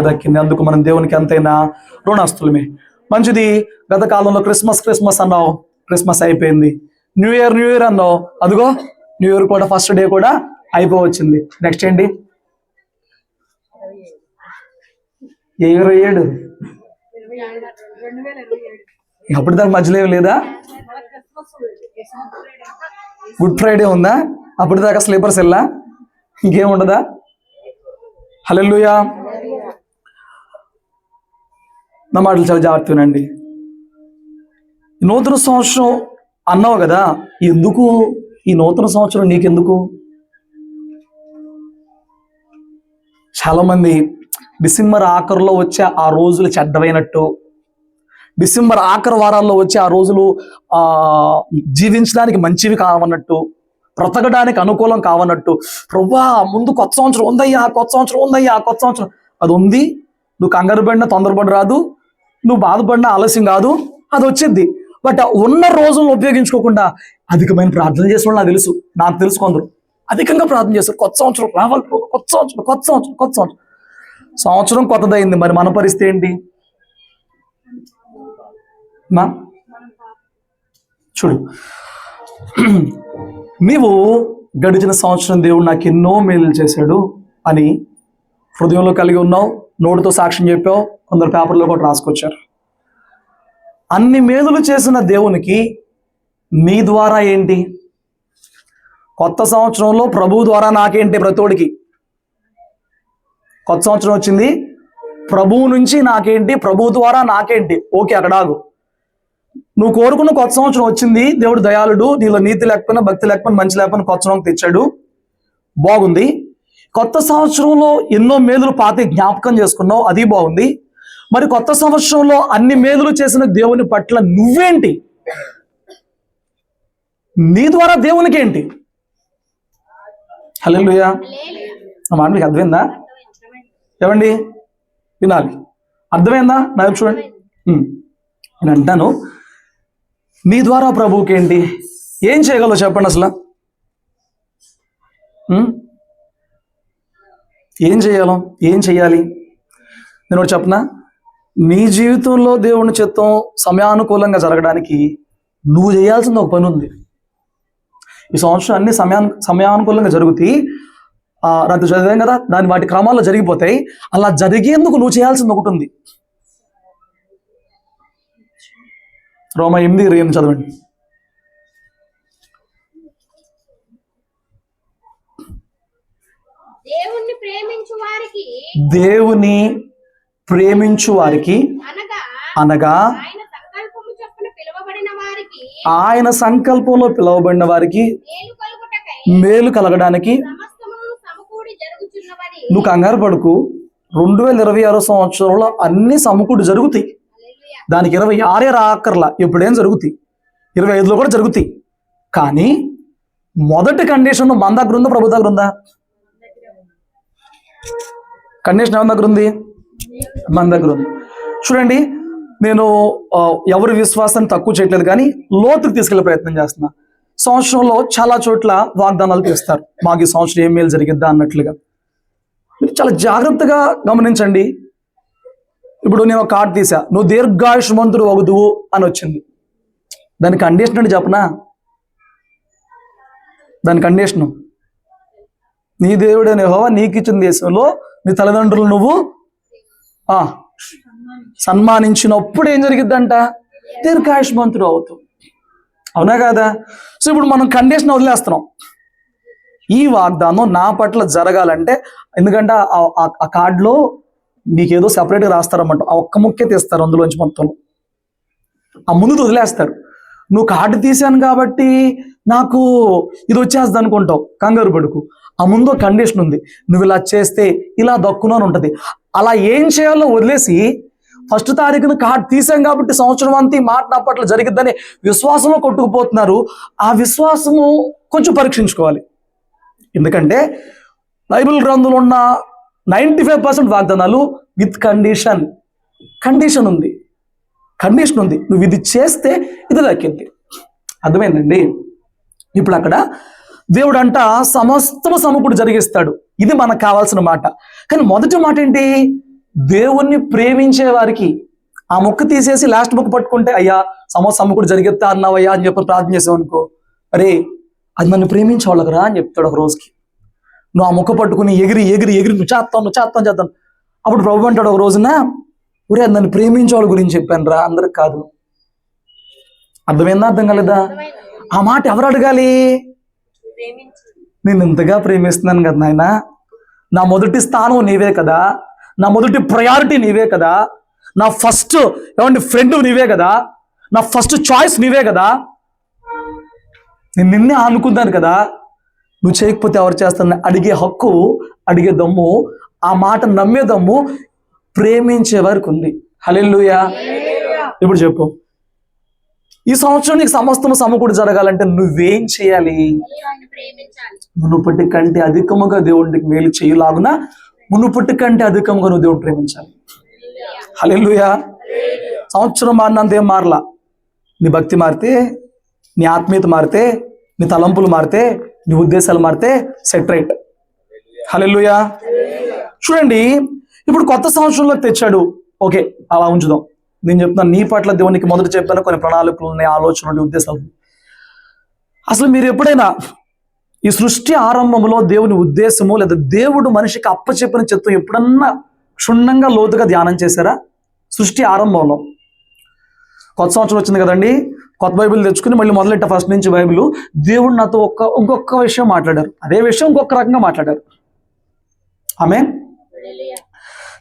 దక్కింది. అందుకు మనం దేవునికి ఎంతైనా రుణస్తులమే. మంచిది. గత కాలంలో క్రిస్మస్ అన్నావు, క్రిస్మస్ అయిపోయింది. న్యూ ఇయర్ అన్నావు, అదిగో న్యూ ఇయర్ కూడా ఫస్ట్ డే కూడా అయిపోవచ్చింది. నెక్స్ట్ ఏంటి? 27 అప్పుడు దాకా మధ్యలో ఏమి లేదా? గుడ్ ఫ్రైడే ఉందా? అప్పుడు దాకా స్లీపర్స్ వెళ్ళా, ఇంకేం ఉండదా? హల్లెలూయా. నా మాటలు చాలా జాగ్రత్తనండి. నూతన సంవత్సరం అన్నావు కదా, ఎందుకు ఈ నూతన సంవత్సరం నీకెందుకు? చాలామంది డిసెంబర్ ఆఖరులో వచ్చే ఆ రోజులు చెడ్డమైనట్టు, డిసెంబర్ ఆఖరి వారాల్లో వచ్చే ఆ రోజులు జీవించడానికి మంచివి కావన్నట్టు, బ్రతకడానికి అనుకూలం కావన్నట్టు, ప్రభువా ముందు కొత్త సంవత్సరం ఉందయ్యా, కొత్త సంవత్సరం అది ఉంది. నువ్వు కంగారు పడినా తొందరపడి రాదు, నువ్వు బాధపడినా ఆలస్యం కాదు, అది వచ్చింది. బట్ ఉన్న రోజులను ఉపయోగించుకోకుండా అధికమైన ప్రార్థన చేసిన వాళ్ళు నాకు తెలుసు కొందరు అధికంగా ప్రార్థన చేస్తారు. కొత్త సంవత్సరం రావాలి, కొత్త సంవత్సరం సంవత్సరం కొత్తదైంది. మరి మన పరిస్థితి ఏంటి? చూడు, నీవు గడిచిన సంవత్సరం దేవుడు నాకు ఎన్నో మేలు చేశాడు అని హృదయంలో కలిగి ఉన్నావు, నోటితో సాక్ష్యం చెప్పావు, కొందరు పేపర్లో కూడా రాసుకొచ్చారు. అన్ని మేలులు చేసిన దేవునికి నీ ద్వారా ఏంటి? కొత్త సంవత్సరంలో ప్రభువు ద్వారా నాకేంటి? ప్రతోడికి కొత్త సంవత్సరం వచ్చింది, ప్రభువు నుంచి నాకేంటి, ప్రభువు ద్వారా నాకేంటి? ఓకే, అక్కడ ఆగు. నువ్వు కోరుకున్న కొత్త సంవత్సరం వచ్చింది, దేవుడు దయాళుడు, నీలో నీతి లేకపోయినా భక్తి లేకపోయినా మంచి లేకపోయినా కొత్త సంవత్సరం తెచ్చాడు, బాగుంది. కొత్త సంవత్సరంలో ఎన్నో మేలులు పాత జ్ఞాపకం చేసుకున్నావు, అది బాగుంది. మరి కొత్త సంవత్సరంలో అన్ని మేలులు చేసిన దేవుని పట్ల నువ్వేంటి? నీ ద్వారా దేవునికి ఏంటి? హల్లెలూయా. మాట మీకు అర్థమైందా? ఏమండి, వినాలి. అర్థమైందా? నాకు చూడండి, నేను అంటాను, నీ ద్వారా ప్రభువుకి ఏంటి? ఏం చేయగలవు చెప్పండి అసలు? ఏం చేయాలి? నేను ఒకటి చెప్పనా? నీ జీవితంలో దేవుని చిత్తం సమయానుకూలంగా జరగడానికి నువ్వు చేయాల్సింది ఒక పని ఉంది. ఈ సంవత్సరం అన్ని సమయానుకూలంగా జరుగుతాయి. రాత్రి చదివాం కదా, వాటి క్రమాల్లో జరిగిపోతాయి. అలా జరిగేందుకు నువ్వు చేయాల్సింది ఒకటి ఉంది. రోమా 8:28 చదవండి. దేవుని ప్రేమించు వారికి అనగా ఆయన సంకల్పంలో పిలువబడిన వారికి మేలు కలగడానికి నువ్వు కంగారు పడుకు. 2026 సంవత్సరంలో అన్ని సమకూడి జరుగుతాయి. దానికి 26 రాకర్లా, ఎప్పుడేం జరుగుతాయి, 25లో కూడా జరుగుతాయి. కానీ మొదటి కండిషన్ మన దగ్గర ఉందా, ప్రభు దగ్గర ఉందా? కండిషన్ ఎవరి దగ్గర ఉంది? మన దగ్గర ఉంది. చూడండి, నేను ఎవరి విశ్వాసాన్ని తక్కువ చేయట్లేదు, కానీ లోతుకు తీసుకెళ్లే ప్రయత్నం చేస్తున్నా. సంవత్సరంలో చాలా చోట్ల వాగ్దానాలు తీస్తారు, మాకు ఈ సంవత్సరం ఏం మేలు జరిగిద్దా అన్నట్లుగా. మీరు చాలా జాగ్రత్తగా గమనించండి. ఇప్పుడు నేను ఒక కార్డు తీసా, నువ్వు దీర్ఘాయుష్మంతుడు వగుదువు అని వచ్చింది. దాని కండిషన్ అంటే చెప్పనా? దాని కండిషను, నీ దేవుడైన యెహోవా నీకు ఇచ్చిన దేశంలో నీ తల్లిదండ్రులు నువ్వు సన్మానించినప్పుడు ఏం జరిగిద్దంట? దీర్ఘాయుష్మంతుడు అవుతావు. అవునా కాదా? సో ఇప్పుడు మనం కండిషన్ వదిలేస్తున్నాం. ఈ వాగ్దానం నా పట్ల జరగాలంటే, ఎందుకంటే ఆ కార్డులో నీకేదో సెపరేట్గా రాస్తారన్నమాట. ఆ ఒక్క ముక్కే తీస్తారు అందులోంచి మొత్తం, ఆ ముందు వదిలేస్తారు. నువ్వు కార్డు తీసాను కాబట్టి నాకు ఇది వచ్చేస్తుంది అనుకుంటావు, కంగారు పడుకు. ఆ ముందు కండిషన్ ఉంది, నువ్వు ఇలా చేస్తే ఇలా దక్కును అని ఉంటుంది. అలా ఏం చేయాలో వదిలేసి 1వ తారీఖున కార్డు తీసాం కాబట్టి సంవత్సరం అంతా మాట నా పట్ల జరిగిద్దని విశ్వాసంలో కొట్టుకుపోతున్నారు. ఆ విశ్వాసము కొంచెం పరీక్షించుకోవాలి. ఎందుకంటే బైబిల్ గ్రంథంలో ఉన్న 95% వాగ్దానాలు విత్ కండిషన్ ఉంది. నువ్వు ఇది చేస్తే ఇది దక్కింది. అర్థమైందండి? ఇప్పుడు అక్కడ దేవుడు అంట సమస్తము సమకూడి జరిగిస్తాడు. ఇది మనకు కావాల్సిన మాట. కానీ మొదటి మాట ఏంటి? దేవుణ్ణి ప్రేమించే వారికి ఆ మొక్క తీసేసి లాస్ట్ మొక్క పట్టుకుంటే అయ్యా సమ్మకుడు జరిగెత్తా అన్నావయ్యా అని చెప్పి ప్రార్థన చేసావు అనుకో, అరే అది నన్ను ప్రేమించే వాళ్ళకి రా అని చెప్తాడు ఒక రోజుకి. నువ్వు ఆ మొక్క పట్టుకుని ఎగిరి ఎగిరి ఎగిరి నువ్వు చేస్తాను. అప్పుడు ప్రభు అంటాడు ఒక రోజున, ఒరే అది నన్ను ప్రేమించే వాళ్ళ గురించి చెప్పాను రా, అందరికి కాదు. అర్థమైందా అర్థం కాలేదా? ఆ మాట ఎవరు అడగాలి? నేను ఇంతగా ప్రేమిస్తున్నాను కదా నాయన, నా మొదటి స్థానం నీవే కదా, నా మొదటి ప్రయారిటీ నీవే కదా, నా ఫస్ట్ ఫ్రెండ్ నీవే కదా, నా ఫస్ట్ చాయిస్ నీవే కదా, నేను నిన్నే అనుకున్నాను కదా, నువ్వు చేయకపోతే ఎవరు చేస్తాను అడిగే హక్కు, అడిగే దమ్ము, ఆ మాట నమ్మే దమ్ము ప్రేమించే వరకు ఉంది. హల్లెలూయా. ఇప్పుడు చెప్పు, ఈ సంవత్సరం నీకు సమస్తము సమకూడి జరగాలంటే నువ్వేం చేయాలి? మునుపటి కంటే అధికముగా దేవుడికి మేలు చేయలాగున మునుపటి కంటే అధికంగా నువ్వు దేవుడు ప్రేమించాలి. హల్లెలూయా. సంవత్సరం మారినంత ఏం మారలా. నీ భక్తి మారితే, నీ ఆత్మీయత మారితే, నీ తలంపులు మారితే, నీ ఉద్దేశాలు మారితే సెట్ రైట్. హల్లెలూయా. చూడండి, ఇప్పుడు కొత్త సంవత్సరంలోకి తెచ్చాడు, ఓకే అలా ఉంచుదాం. నేను చెప్తున్నాను, నీ పట్ల దేవునికి మొదట చెప్పాను కొన్ని ప్రణాళికలు ఉన్నాయి, ఆలోచనలు, ఉద్దేశాలు. అసలు మీరు ఎప్పుడైనా ఈ సృష్టి ఆరంభంలో దేవుని ఉద్దేశము లేదా దేవుడు మనిషికి అప్పచెప్పిన చిత్తం ఎప్పుడన్నా క్షుణ్ణంగా లోతుగా ధ్యానం చేశారా? సృష్టి ఆరంభంలో కొత్త సంవత్సరం వచ్చింది కదండి, కొత్త బైబిల్ తెచ్చుకుని మళ్ళీ మొదలెట్ట ఫస్ట్ నుంచి బైబిల్. దేవుడు నాతో ఇంకొక విషయం మాట్లాడారు, అదే విషయం ఇంకొక రకంగా మాట్లాడారు. ఆమేన్.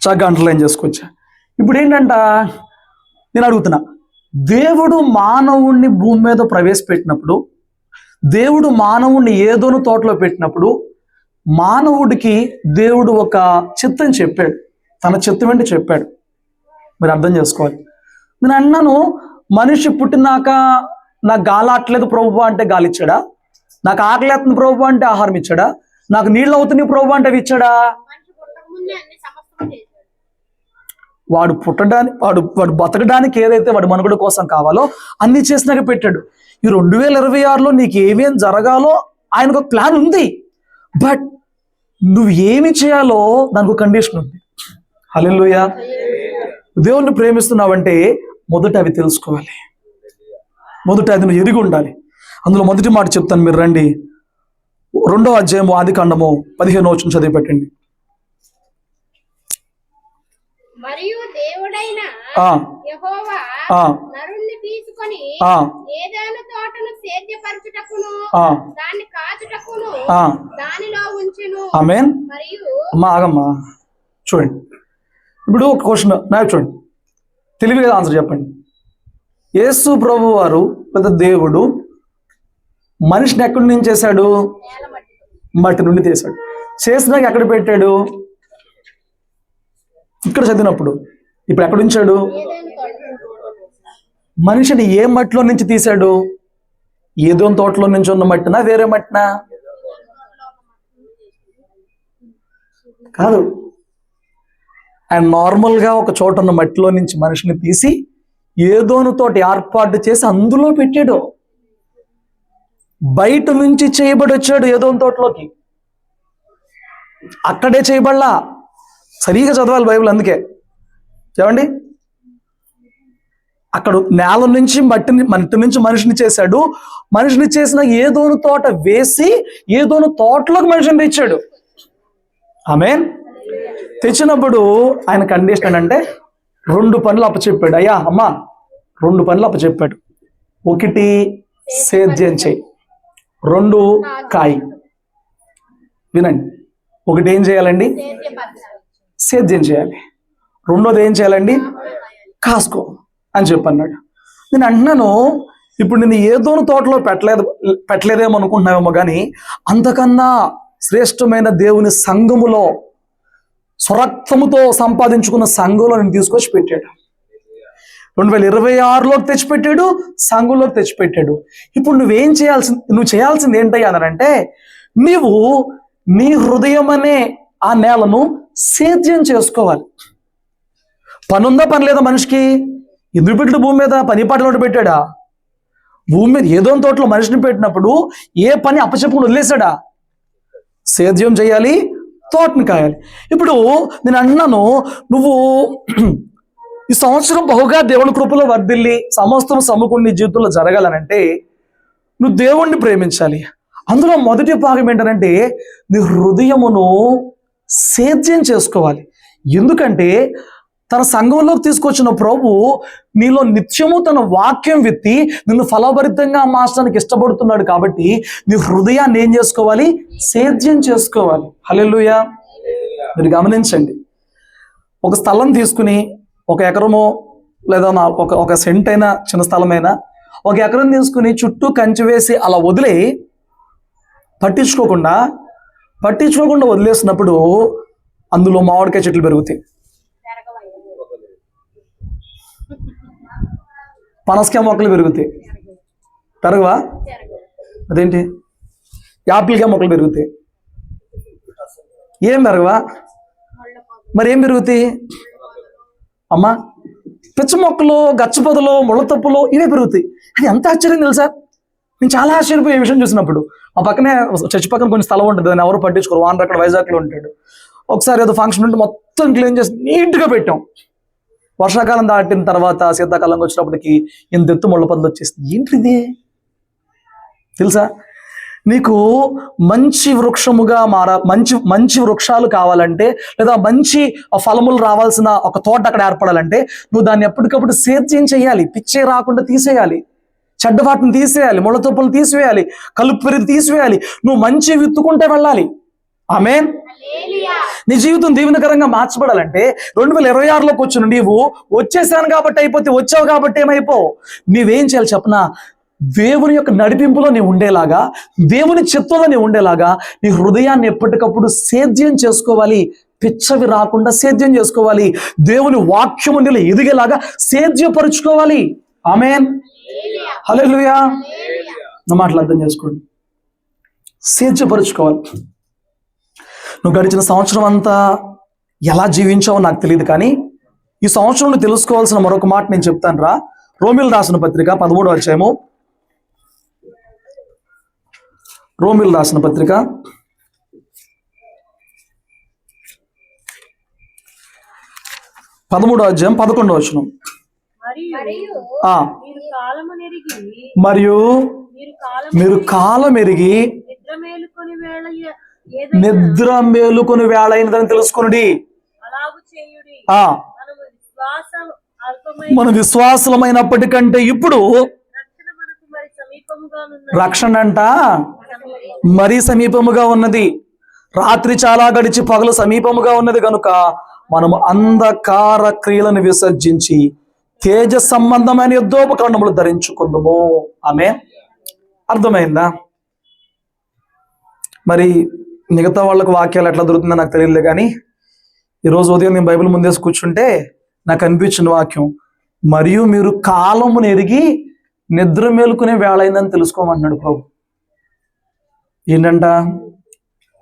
చక్కగా అండర్లైన్ చేసుకోవచ్చా? ఇప్పుడు ఏంటంట, నేను అడుగుతున్నా, దేవుడు మానవుణ్ణి భూమి మీద ప్రవేశపెట్టినప్పుడు, దేవుడు మానవుణ్ణి ఏదోను తోటలో పెట్టినప్పుడు మానవుడికి దేవుడు ఒక చిత్తం చెప్పాడు, తన చిత్తం ఏంటి చెప్పాడు. మీరు అర్థం చేసుకోవాలి. నేను అన్నాను, మనిషి పుట్టినాక నాకు గాలి ఆటలేదు ప్రభువా అంటే గాలి ఇచ్చాడా? నాకు ఆకలి అవుతుంది ప్రభువా అంటే ఆహారం ఇచ్చాడా? నాకు నీళ్ళు అవుతుంది ప్రభువా అంటే అవి ఇచ్చాడా? వాడు పుట్టడానికి, వాడు బతకడానికి ఏదైతే వాడు మనుగడ కోసం కావాలో అన్ని చేసినాక పెట్టాడు. ఈ 2026లో నీకు ఏమేం జరగాలో ఆయనకు ఒక ప్లాన్ ఉంది, బట్ నువ్వు ఏమి చేయాలో దానికి ఒక కండిషన్ ఉంది. హల్లెలూయా. దేవుణ్ణి ప్రేమిస్తున్నావంటే మొదట అవి తెలుసుకోవాలి, మొదట అది నువ్వు ఎరిగి ఉండాలి. అందులో మొదటి మాట చెప్తాను, మీరు రండి. 2వ అధ్యాయము ఆదికాండము 15వ వచనం చదివి పెట్టండి. మరియు దేవుడైన యెహోవా నరుణ్ణి తీసుకొని ఏదైనా తోటను సేద్యపరచుటకును దాన్ని కాచుటకును దానిలో ఉంచెను. ఆమేన్. మరియు ఆగమ్మా, చూడండి, ఇప్పుడు ఒక క్వశ్చన్ నాకు చూడండి, తెలివిగా ఆన్సర్ చెప్పండి. యేసు ప్రభు వారు పెద్ద దేవుడు మనిషిని ఎక్కడి నుంచి చేశాడు? మట్టి నుండి చేశాడు. చేసినాక ఎక్కడ పెట్టాడు? ఇక్కడ చదివినప్పుడు. ఇప్పుడు ఎక్కడ ఉంచాడు? మనిషిని ఏ మట్టిలో నుంచి తీశాడు? ఏదో తోటలో నుంచి ఉన్న మట్టినా వేరే మట్టినా? కాదు, ఆయన నార్మల్గా ఒక చోట ఉన్న మట్టిలో నుంచి మనిషిని తీసి ఏదోను తోట ఏర్పాటు చేసి అందులో పెట్టాడు. బయట నుంచి చేయబడి వచ్చాడు ఏదో తోటలోకి, అక్కడే చేయబడలా. సరిగా చదవాలి బైబిల్. అందుకే ఏమండి, అక్కడ నేల నుంచి మట్టి నుంచి మనిషిని చేశాడు. మనిషిని చేసిన ఏదోను తోట వేసి ఏదోను తోటలోకి మనిషిని తెచ్చాడు. ఆమేన్. తెచ్చినప్పుడు ఆయన కండిషన్ అంటే 2 పనులు అప్పచెప్పాడు. అయ్యా అమ్మా 2 పనులు అప్పచెప్పాడు. 1 సేద్యం చేయి, 2 కాయి. వినండి, 1 ఏం చేయాలండి? సేద్యం చేయాలి. 2వది ఏం చేయాలండి? కాసుకో అని చెప్పన్నాడు. నేను అంటున్నాను, ఇప్పుడు నేను ఏదోను తోటలో పెట్టలేదేమో అనుకుంటున్నావేమో, కానీ అంతకన్నా శ్రేష్టమైన దేవుని సంఘములో స్వరక్తముతో సంపాదించుకున్న సంఘంలో నేను తీసుకొచ్చి పెట్టాడు. 2026లోకి తెచ్చిపెట్టాడు, సంఘంలోకి తెచ్చిపెట్టాడు. ఇప్పుడు నువ్వు చేయాల్సింది ఏంటయ్యా అంటే, నీవు నీ హృదయం అనే ఆ నేలను సేద్యం చేసుకోవాలి. పని ఉందా పని లేదా మనిషికి? ఎందుకు పెట్టాడు భూమి మీద? పని పాటలు పెట్టాడా? భూమి మీద ఏదో తోటలో మనిషిని పెట్టినప్పుడు ఏ పని అప్పచెప్పుకుని వదిలేశాడా? సేద్యం చేయాలి, తోటని కాయాలి. ఇప్పుడు నేను అన్నాను, నువ్వు ఈ సంవత్సరం బహుగా దేవుని కృపలో వర్ధిల్లి సమస్తం సమకూడి నీ జీవితంలో జరగాలనంటే నువ్వు దేవుణ్ణి ప్రేమించాలి. అందులో మొదటి భాగం ఏంటంటే నీ హృదయమును సేద్యం చేసుకోవాలి. ఎందుకంటే తన సంఘంలోకి తీసుకొచ్చిన ప్రభు నీలో నిత్యము తన వాక్యం విత్తి నిన్ను ఫలభరితంగా మార్చడానికి ఇష్టపడుతున్నాడు. కాబట్టి నీ హృదయాన్ని ఏం చేసుకోవాలి? సేద్యం చేసుకోవాలి. హల్లెలూయా. మీరు గమనించండి, ఒక స్థలం తీసుకుని 1 ఎకరమో లేదా ఒక సెంట్ అయినా చిన్న స్థలమైనా 1 ఎకరం తీసుకుని చుట్టూ కంచె వేసి అలా వదిలే పట్టించుకోకుండా వదిలేసినప్పుడు అందులో మామిడికాయ చెట్లు పెరుగుతాయి, పనసకాయ మొక్కలు పెరుగుతాయి. పెరగవా? అదేంటి? యాపిల్కాయ మొక్కలు పెరుగుతాయి. ఏం పెరగవా? మరి ఏం పెరుగుతాయి అమ్మా? పిచ్చ మొక్కలు, గచ్చపొదలు, ముళ్ళతప్పులు ఇవే పెరుగుతాయి. అది ఎంత ఆశ్చర్యం తెలుసా? నేను చాలా ఆశ్చర్యపోయే విషయం చూసినప్పుడు. మా పక్కనే చర్చి పక్కన కొన్ని స్థలం ఉంటుంది, దాన్ని ఎవరు పట్టించుకోరు. వానర్ అక్కడ వైజాగ్లో ఉంటాడు. ఒకసారి ఏదో ఫంక్షన్ ఉంటే మొత్తం క్లీన్ చేసి నీట్గా పెట్టాం. వర్షాకాలం దాటిన తర్వాత శీతాకాలంకి వచ్చినప్పటికి ఇంత ఎత్తు ముళ్ళ పొదలు వచ్చేసింది. ఏంటిది తెలుసా? నీకు మంచి వృక్షముగా మంచి వృక్షాలు కావాలంటే, లేదా మంచి ఫలములు రావాల్సిన ఒక తోట అక్కడ ఏర్పడాలంటే నువ్వు దాన్ని ఎప్పటికప్పుడు సేద్యం చేయాలి. పిచ్చే రాకుండా తీసేయాలి, చెడ్డ వాటిని తీసేయాలి, ముళ్ళ తుప్పలు తీసివేయాలి, కలుపు పెరిగి తీసివేయాలి. నువ్వు మంచి విత్తుకుంటే వెళ్ళాలి. ఆమేన్. నీ జీవితం దీవెనకరంగా మార్చబడాలంటే 2026లోకి వచ్చిన నీవు వచ్చేసాను కాబట్టి అయిపోతే, వచ్చావు కాబట్టి ఏమైపోవు. నీవేం చేయాలి చెప్పనా? దేవుని యొక్క నడిపింపులో నీవు ఉండేలాగా, దేవుని చిత్తంలో నీవు ఉండేలాగా నీ హృదయాన్ని ఎప్పటికప్పుడు సేద్యం చేసుకోవాలి. పిచ్చవి రాకుండా సేద్యం చేసుకోవాలి. దేవుని వాక్యము నీలో ఎదిగేలాగా సేద్యపరుచుకోవాలి. ఆమేన్. హల్లెలూయా. నా మాటలు అర్థం చేసుకోండి. సేద్యపరుచుకోవాలి. నువ్వు గడిచిన సంవత్సరం అంతా ఎలా జీవించావో నాకు తెలియదు, కానీ ఈ సంవత్సరం నువ్వు తెలుసుకోవాల్సిన మరొక మాట నేను చెప్తాను రా. రోమిలు రాసిన పత్రిక 13వ అధ్యాయము. రోమిలు రాసిన పత్రిక 13వ అధ్యాయం 11వ వచనం. మరియు మీరు కాలం ఎరిగి నిద్ర మేలుకొని వేళ అయినదని తెలుసుకొనుడి. మన విశ్వాసమైనప్పటికంటే ఇప్పుడు రక్షణ అంట మరీ సమీపముగా ఉన్నది. రాత్రి చాలా గడిచి పగలు సమీపముగా ఉన్నది కనుక మనము అంధకార క్రియలను విసర్జించి తేజ సంబంధమైన యుద్ధోపకరణములు ధరించుకుందాము. ఆమె అర్థమైందా? మరి మిగతా వాళ్ళకు వాక్యాలు ఎట్లా దొరుకుతుందో నాకు తెలియదు, కానీ ఈరోజు ఉదయం నేను బైబిల్ ముందేసి కూర్చుంటే నాకు అనిపించిన వాక్యం, మరియు మీరు కాలమును ఎరిగి నిద్ర మేలుకునే వేళ అయిందని తెలుసుకోమన్నాడు ప్రభు. ఏంటంట?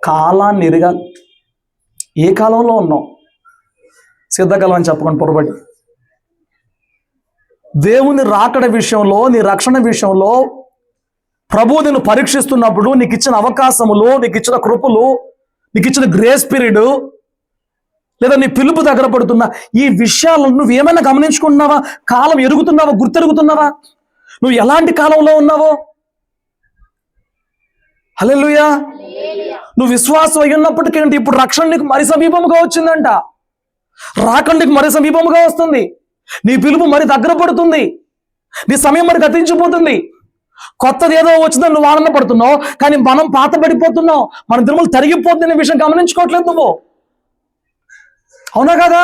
కాలాన్ని ఎరగాలి. ఏ కాలంలో ఉన్నావు? శీతాకాలం అని చెప్పకుండా పొరబడి దేవుని రాకడ విషయంలో, నీ రక్షణ విషయంలో ప్రభువు నిన్ను పరీక్షిస్తున్నప్పుడు నీకు ఇచ్చిన అవకాశములు, నీకు ఇచ్చిన కృపలు, నీకు ఇచ్చిన గ్రేస్ పీరియడ్, లేదా నీ పిలుపు దగ్గర పడుతున్న ఈ విషయాలను నువ్వు ఏమైనా గమనించుకుంటున్నావా? కాలం ఎరుగుతున్నావా? గుర్తెరుగుతున్నావా? నువ్వు ఎలాంటి కాలంలో ఉన్నావో? హల్లెలూయా. నువ్వు విశ్వాసం అయి ఉన్నప్పటికేంటి ఇప్పుడు రక్షణ నీకు మరి సమీపముగా వచ్చిందంట. రాకడ నీకు మరి సమీపముగా వస్తుంది. నీ పిలుపు మరి దగ్గర పడుతుంది. నీ సమయం మరి గతించిపోతుంది. కొత్తది ఏదో వచ్చిందని నువ్వు ఆనందపడుతున్నావు, కానీ మనం పాత పడిపోతున్నావు. మన దినములు తరిగిపోతున్న విషయం గమనించుకోవట్లేదు నువ్వు. అవునా కదా?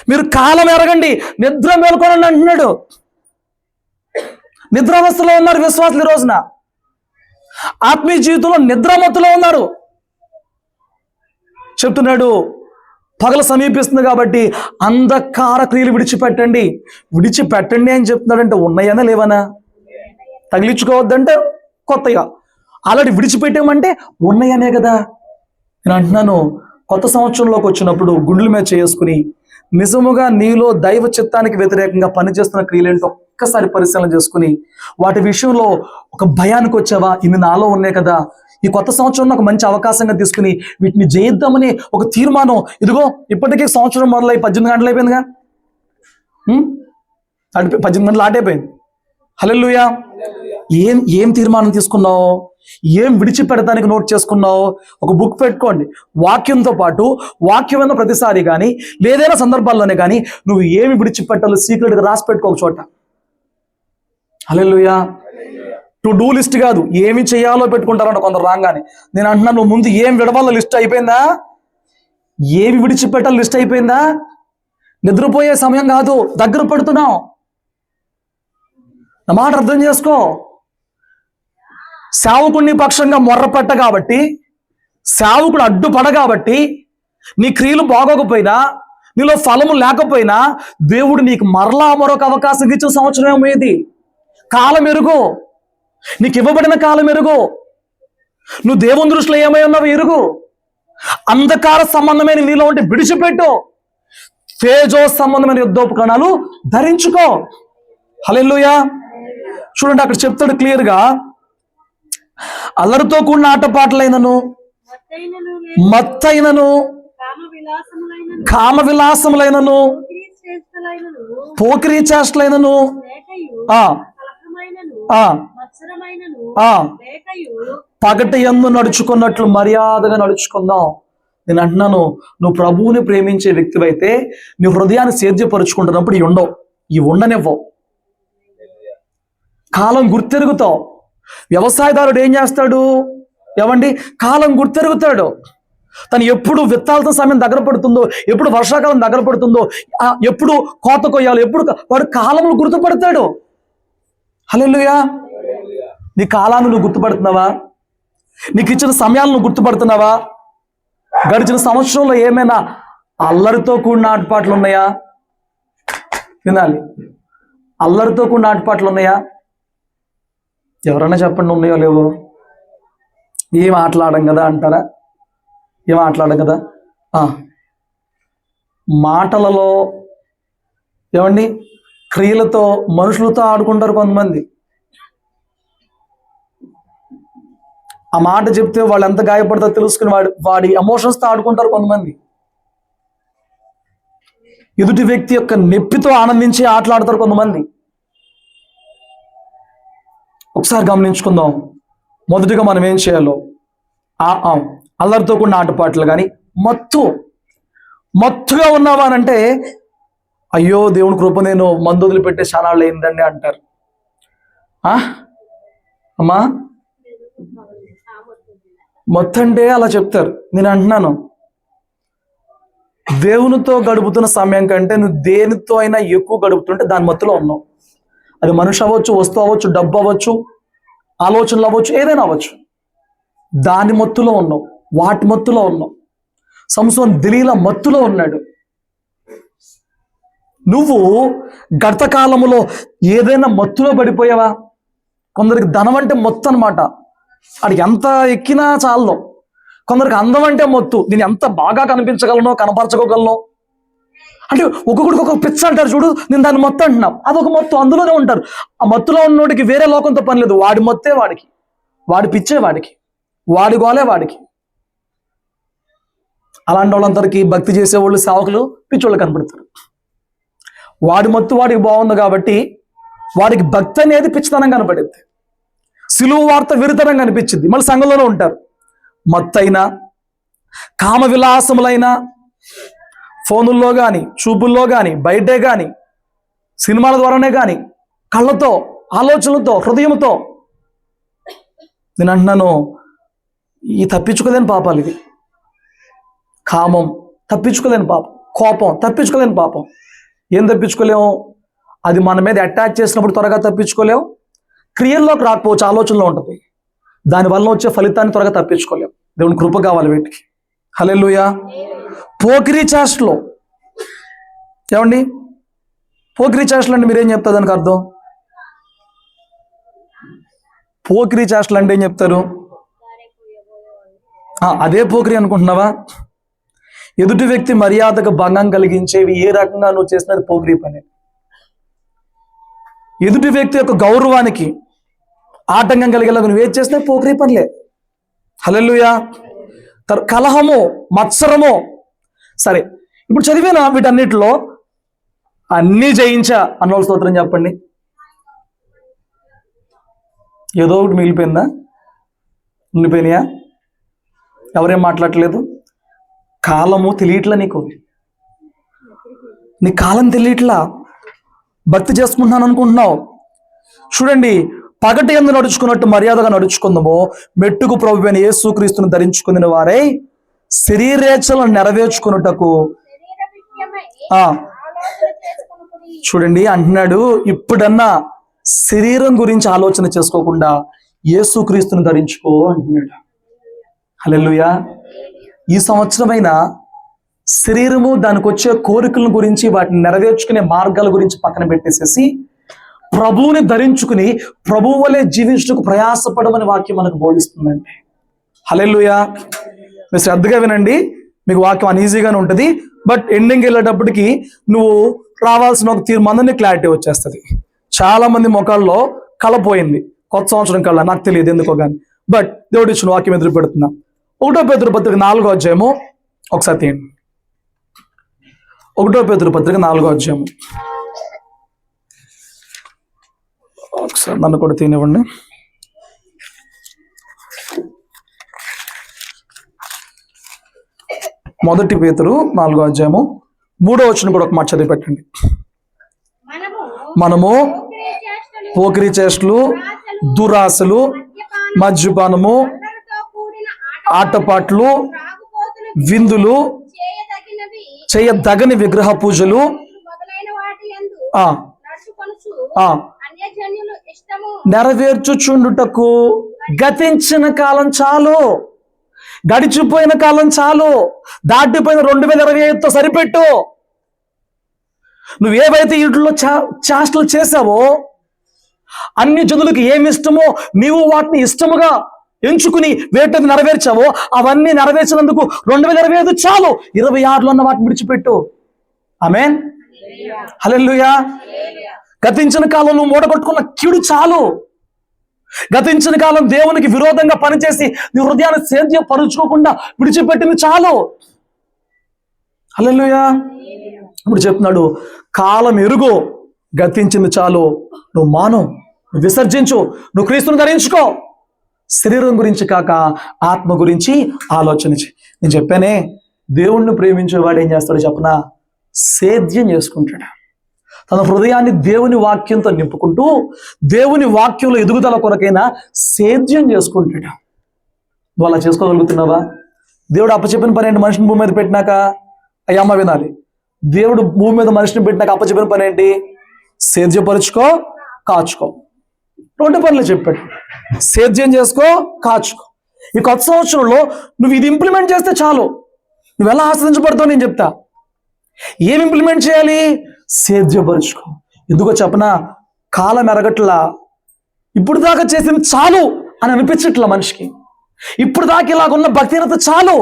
మీరు కాలం ఎరగండి, నిద్ర మేల్కొనండి అంటున్నాడు. నిద్రావస్థలో ఉన్నారు విశ్వాసులు ఈ రోజున. ఆత్మీయ జీవితంలో నిద్రామత్తులో ఉన్నారు. చెప్తున్నాడు, పగలు సమీపిస్తుంది కాబట్టి అంధకార క్రియలు విడిచిపెట్టండి అని చెప్తున్నాడంటే ఉన్నాయనా లేవనా? తగిలించుకోవద్దంటే కొత్తగా ఆల్రెడీ విడిచిపెట్టామంటే ఉన్నాయనే కదా. నేను అంటున్నాను, కొత్త సంవత్సరంలోకి వచ్చినప్పుడు గుండెల మీద చేసుకుని నిజముగా నీలో దైవ చిత్తానికి వ్యతిరేకంగా పనిచేస్తున్న క్రియలేంటో ఒక్కసారి పరిశీలన చేసుకుని వాటి విషయంలో ఒక భయానికి వచ్చావా? ఇవి నాలో ఉన్నాయి కదా, ఈ కొత్త సంవత్సరంలో ఒక మంచి అవకాశంగా తీసుకుని వీటిని జయిద్దామని ఒక తీర్మానం. ఇదిగో ఇప్పటికీ సంవత్సరం మొదలై 18 గంటలు అయిపోయిందిగా, 18 గంటలు ఆటైపోయింది. హల్లెలూయా. ఏం తీర్మానం తీసుకున్నావు? ఏం విడిచిపెడతానికి నోట్ చేసుకున్నావు? ఒక బుక్ పెట్టుకోండి. వాక్యంతో పాటు వాక్యమైన ప్రతిసారి కానీ లేదైనా సందర్భాల్లోనే కానీ నువ్వు ఏమి విడిచిపెట్టాలో సీక్రెట్గా రాసి పెట్టుకో ఒక చోట. హల్లెలూయా. టు డూ లిస్ట్ కాదు, ఏమి చేయాలో పెట్టుకుంటారంట కొందరు రాగానే. నేను అంటున్నా, నువ్వు ముందు ఏం విడవాలో లిస్ట్ అయిపోయిందా? ఏమి విడిచిపెట్టాలో లిస్ట్ అయిపోయిందా? నిద్రపోయే సమయం కాదు, దగ్గర పడుతున్నావు. నా మాట అర్థం చేసుకో. సేవకుడిని పక్షంగా మొర్రపెట్ట కాబట్టి, సేవకుడు అడ్డుపడ కాబట్టి, నీ క్రియలు బాగోకపోయినా, నీలో ఫలము లేకపోయినా దేవుడు నీకు మరలా మరొక అవకాశం ఇచ్చిన సంవత్సరం ఏమేది? కాలం ఎరుగు. నీకు ఇవ్వబడిన కాలం ఎరుగు. నువ్వు దేవుని దృష్టిలో ఏమై ఉన్నావు ఎరుగు. అంధకార సంబంధమైన నీలో ఉంటే విడిచిపెట్టు. తేజో సంబంధమైన యుద్ధోపకరణాలు ధరించుకో. హల్లెలూయా. చూడండి, అక్కడ చెప్తాడు క్లియర్గా, అల్లరితో కూడిన ఆటపాటలైనను, మత్తైనను, కామ విలాసములైనను, పోకిరీ చేష్టలైనను, పగటి యందు నడుచుకున్నట్లు మర్యాదగా నడుచుకుందాం. నేను అంటున్నాను, నువ్వు ప్రభువుని ప్రేమించే వ్యక్తివైతే నీ హృదయాన్ని సేద్యపరుచుకుంటున్నప్పుడు ఇవి ఉండవు, ఇవి ఉండనివ్వవు. కాలం గుర్తెరుగుతావు. వ్యవసాయదారుడు ఏం చేస్తాడు? ఏమండి, కాలం గుర్తెరుగుతాడు. తను ఎప్పుడు విత్తాలతో సమయం దగ్గర పడుతుందో, ఎప్పుడు వర్షాకాలం దగ్గర పడుతుందో, ఎప్పుడు కోత కొయ్యాలో, ఎప్పుడు వాడు కాలంలో గుర్తుపడతాడు. హల్లెలూయా. నీ కాలాన్ని నువ్వు గుర్తుపడుతున్నావా? నీకు ఇచ్చిన సమయాలను నువ్వు గుర్తుపడుతున్నావా? గడిచిన సంవత్సరంలో ఏమైనా అల్లరితో కూడిన ఆటపాట్లు ఉన్నాయా? వినాలి. అల్లరితో కూడిన ఆటపాట్లు ఉన్నాయా? ఎవరన్నా చెప్పండి, ఉన్నాయో లేవో. ఏం ఆటలాడం కదా అంటారా? ఏం ఆటలాడం కదా? మాటలలో, ఏమండి, క్రియలతో, మనుషులతో ఆడుకుంటారు కొంతమంది. ఆ మాట చెప్తే వాళ్ళు ఎంత గాయపడతారో తెలుసుకుని వాడి ఎమోషన్స్తో ఆడుకుంటారు కొంతమంది. ఎదుటి వ్యక్తి యొక్క నొప్పితో ఆనందించి ఆటలాడతారు కొంతమంది. ఒకసారి గమనించుకుందాం. మొదటిగా మనం ఏం చేయాలో, అల్లరితో కూడిన ఆటపాటలు కానీ, మత్తుగా ఉన్నావా అంటే, అయ్యో దేవుని కృప, నేను మందు వదిలిపెట్టే క్షణాలు ఏందండి అంటారు. అమ్మా, మొత్తం అంటే అలా చెప్తారు. నేను అంటున్నాను, దేవునితో గడుపుతున్న సమయం కంటే నువ్వు దేనితో అయినా ఎక్కువ గడుపుతుంటే దాని మత్తులో ఉన్నావు. అది మనిషి అవ్వచ్చు, వస్తువు అవ్వచ్చు, డబ్బు అవ్వచ్చు, ఆలోచనలు అవ్వచ్చు, ఏదైనా అవ్వచ్చు. దాని మత్తులో ఉన్నావు, వాటి మత్తులో ఉన్నావు. సంసోను దెలీలా మత్తులో ఉన్నాడు. నువ్వు గత కాలములో ఏదైనా మత్తులో పడిపోయావా? కొందరికి ధనం అంటే మత్తు అనమాట, వాడికి ఎంత ఎక్కినా చాలదు. కొందరికి అందం అంటే మత్తు, నేను ఎంత బాగా కనిపించగలను, కనపరచుకోగలను అంటే ఒక్కొక్కడికి ఒక్కొక్క పిచ్చ అంటారు చూడు, నేను దాన్ని మత్తు అంటున్నాం. అదొక మత్తు, అందులోనే ఉంటారు. ఆ మత్తులో ఉన్నోడికి వేరే లోకంతో పని లేదు. వాడి మత్తే వాడికి, వాడి పిచ్చే వాడికి, వాడి గోలే వాడికి. అలాంటి వాళ్ళందరికీ భక్తి చేసేవాళ్ళు, సేవకులు పిచ్చోళ్ళు కనపడతారు. వాడి మత్తు వాడికి బాగుంది కాబట్టి వాడికి భక్తి అనేది పిచ్చితనం కనపడింది. సిలువ వార్త విరుతనం కనిపించింది. మళ్ళీ సంఘంలోనే ఉంటారు. మత్తైనా, కామ విలాసములైనా, ఫోనుల్లో కానీ, చూపుల్లో కానీ, బయటే కానీ, సినిమాల ద్వారానే కానీ, కళ్ళతో, ఆలోచనలతో, హృదయంతో. నేను అంటున్నాను, ఈ తప్పించుకోలేని పాపాలు ఇవి. కామం తప్పించుకోలేని పాపం, కోపం తప్పించుకోలేని పాపం. ఏం తప్పించుకోలేము? అది మన మీద అటాక్ చేసినప్పుడు త్వరగా తప్పించుకోలేము. క్రియల్లోకి రాకపోవచ్చు, ఆలోచనలో ఉంటుంది. దానివల్ల వచ్చే ఫలితాన్ని త్వరగా తప్పించుకోలేము. దేవుని కృప కావాలి వీటికి. హల్లెలూయా. పోకిరీ చేష్టలు, ఏమండి, పోకిరీ చేష్టలు అంటే మీరేం చెప్తారు? దానికి అర్థం, పోకిరీ చేష్టలు అంటే ఏం చెప్తారు? అదే పోకిరీ అనుకుంటున్నావా? ఎదుటి వ్యక్తి మర్యాదకు భంగం కలిగించేవి ఏ రకంగా నువ్వు చేసినది పోకిరీ పని. ఎదుటి వ్యక్తి యొక్క గౌరవానికి ఆటంకం కలిగేలాగా నువ్వు ఏది చేస్తే పోకరీ పనిలే. హల్లెలూయా. కలహము, మత్సరము. సరే, ఇప్పుడు చదివిన వీటన్నిటిలో అన్నీ జయించా అన్నోళ్ళ స్తోత్రం చెప్పండి. ఏదో ఒకటి మిగిలిపోయిందా? ఉండిపోయినాయా? ఎవరేం మాట్లాడట్లేదు? కాలము తెలియట్లా నీకు. నీ కాలం తెలియట్లా. భక్తి చేసుకుంటున్నాను అనుకుంటున్నావు. చూడండి, పగటి యందు నడుచుకున్నట్టు మర్యాదగా నడుచుకుందాము. మెట్టుకు ప్రభువైన యేసుక్రీస్తును ధరించుకుని వారై శరీరేచ్ఛలను నెరవేర్చుకున్నటకు. శరీర విషయమై ఆ ఆలోచన చేసుకొనుకుడి. చూడండి, అంటున్నాడు, ఇప్పుడన్నా శరీరం గురించి ఆలోచన చేసుకోకుండా యేసుక్రీస్తును ధరించుకో అంటున్నాడు. హల్లెలూయా. ఈ సంవత్సరమైనా శరీరము, దానికి వచ్చే కోరికల గురించి, వాటిని నెరవేర్చుకునే మార్గాల గురించి పక్కన పెట్టేసేసి ప్రభువుని ధరించుకుని ప్రభువు వలె జీవించుటకు ప్రయాసపడమని వాక్యం మనకు బోధిస్తుందండి. హల్లెలూయా. మీరు శ్రద్ధగా వినండి, మీకు వాక్యం అన్ఈజీగానే ఉంటుంది. బట్ ఎండింగ్ వెళ్ళేటప్పటికి నువ్వు రావాల్సిన ఒక తీర్మానాన్ని క్లారిటీ వచ్చేస్తుంది. చాలా మంది ముఖాల్లో కలపోయింది కొత్త సంవత్సరం కల్లా, నాకు తెలియదు ఎందుకో కానీ. బట్ దేవుడు ఇచ్చిన వాక్యం ఎదురు పెడుతున్నా. 1 పేతురు పత్రిక 4వ అధ్యాయము ఒకసారి తీయండి. 1 పేతురు పత్రిక 4వ అధ్యాయము ఒకసారి నన్ను కూడా తీనివ్వండి. మొదటి పేతురు 4వ అధ్యాయము 3వ వచనం కూడా ఒక మాట చదివి పెట్టండి. మనము పోకిరీ చేష్టలు, దురాశలు, మద్యపానము, ఆటపాట్లు, విందులు, చేయదగని విగ్రహ పూజలు నెరవేర్చుచుండుటకు గతించిన కాలం చాలు. గడిచిపోయిన కాలం చాలు. దాటిపోయిన 2025తో సరిపెట్టు. నువ్వేవైతే వీటిలో చేష్టలు చేసావో, అన్ని జనులకు ఏమి ఇష్టమో నీవు వాటిని ఇష్టముగా ఎంచుకుని వేటది నెరవేర్చావో, అవన్నీ నెరవేర్చినందుకు 2025 చాలు. 26లో ఉన్న వాటిని విడిచిపెట్టు. ఆమేన్. హల్లెలూయా. గతించిన కాలం నువ్వు మూటగొట్టుకున్న కీడు చాలు. గతించిన కాలం దేవునికి విరోధంగా పనిచేసి నీ హృదయాన్ని సేద్యపరుచుకోకుండా విడిచిపెట్టింది చాలు. హల్లెలూయా. ఇప్పుడు చెప్తున్నాడు, కాలం ఎరుగు, గతించింది చాలు. నువ్వు మాను, నువ్వు విసర్జించు, నువ్వు క్రీస్తుని ధరించుకో. శరీరం గురించి కాక ఆత్మ గురించి ఆలోచించి. నేను చెప్పానే, దేవుణ్ణి ప్రేమించేవాడు ఏం చేస్తాడో చెప్పనా? సేద్యం చేసుకుంటాడు. తన హృదయాన్ని దేవుని వాక్యంతో నింపుకుంటూ దేవుని వాక్యంలో ఎదుగుదల కొరకైనా సేద్యం చేసుకుంటాడు. నువ్వు అలా చేసుకోగలుగుతున్నావా? దేవుడు అప్పచెప్పిన పని ఏంటి? మనిషిని భూమి మీద పెట్టినాక అయ్యమ్మ వినాలి. దేవుడు భూమి మీద మనిషిని పెట్టినాక అప్పచెప్పిన పని ఏంటి? సేద్యపరుచుకో, కాచుకో. 2 పనులు చెప్పాడు. సేద్యం చేసుకో, కాచుకో. ఈ కొత్త సంవత్సరంలో నువ్వు ఇది ఇంప్లిమెంట్ చేస్తే చాలు. నువ్వు ఎలా ఆశ్రయించబడతావు నేను చెప్తా. ఏం ఇంప్లిమెంట్ చేయాలి? సేద్యపరుచుకో. ఎందుకో చెప్పనా? కాలం ఎరగట్లా. ఇప్పుడు దాకా చేసింది చాలు అని అనిపించట్లా మనిషికి. ఇప్పుడు దాకా ఇలాగున్న భక్తిహీనత చాలు,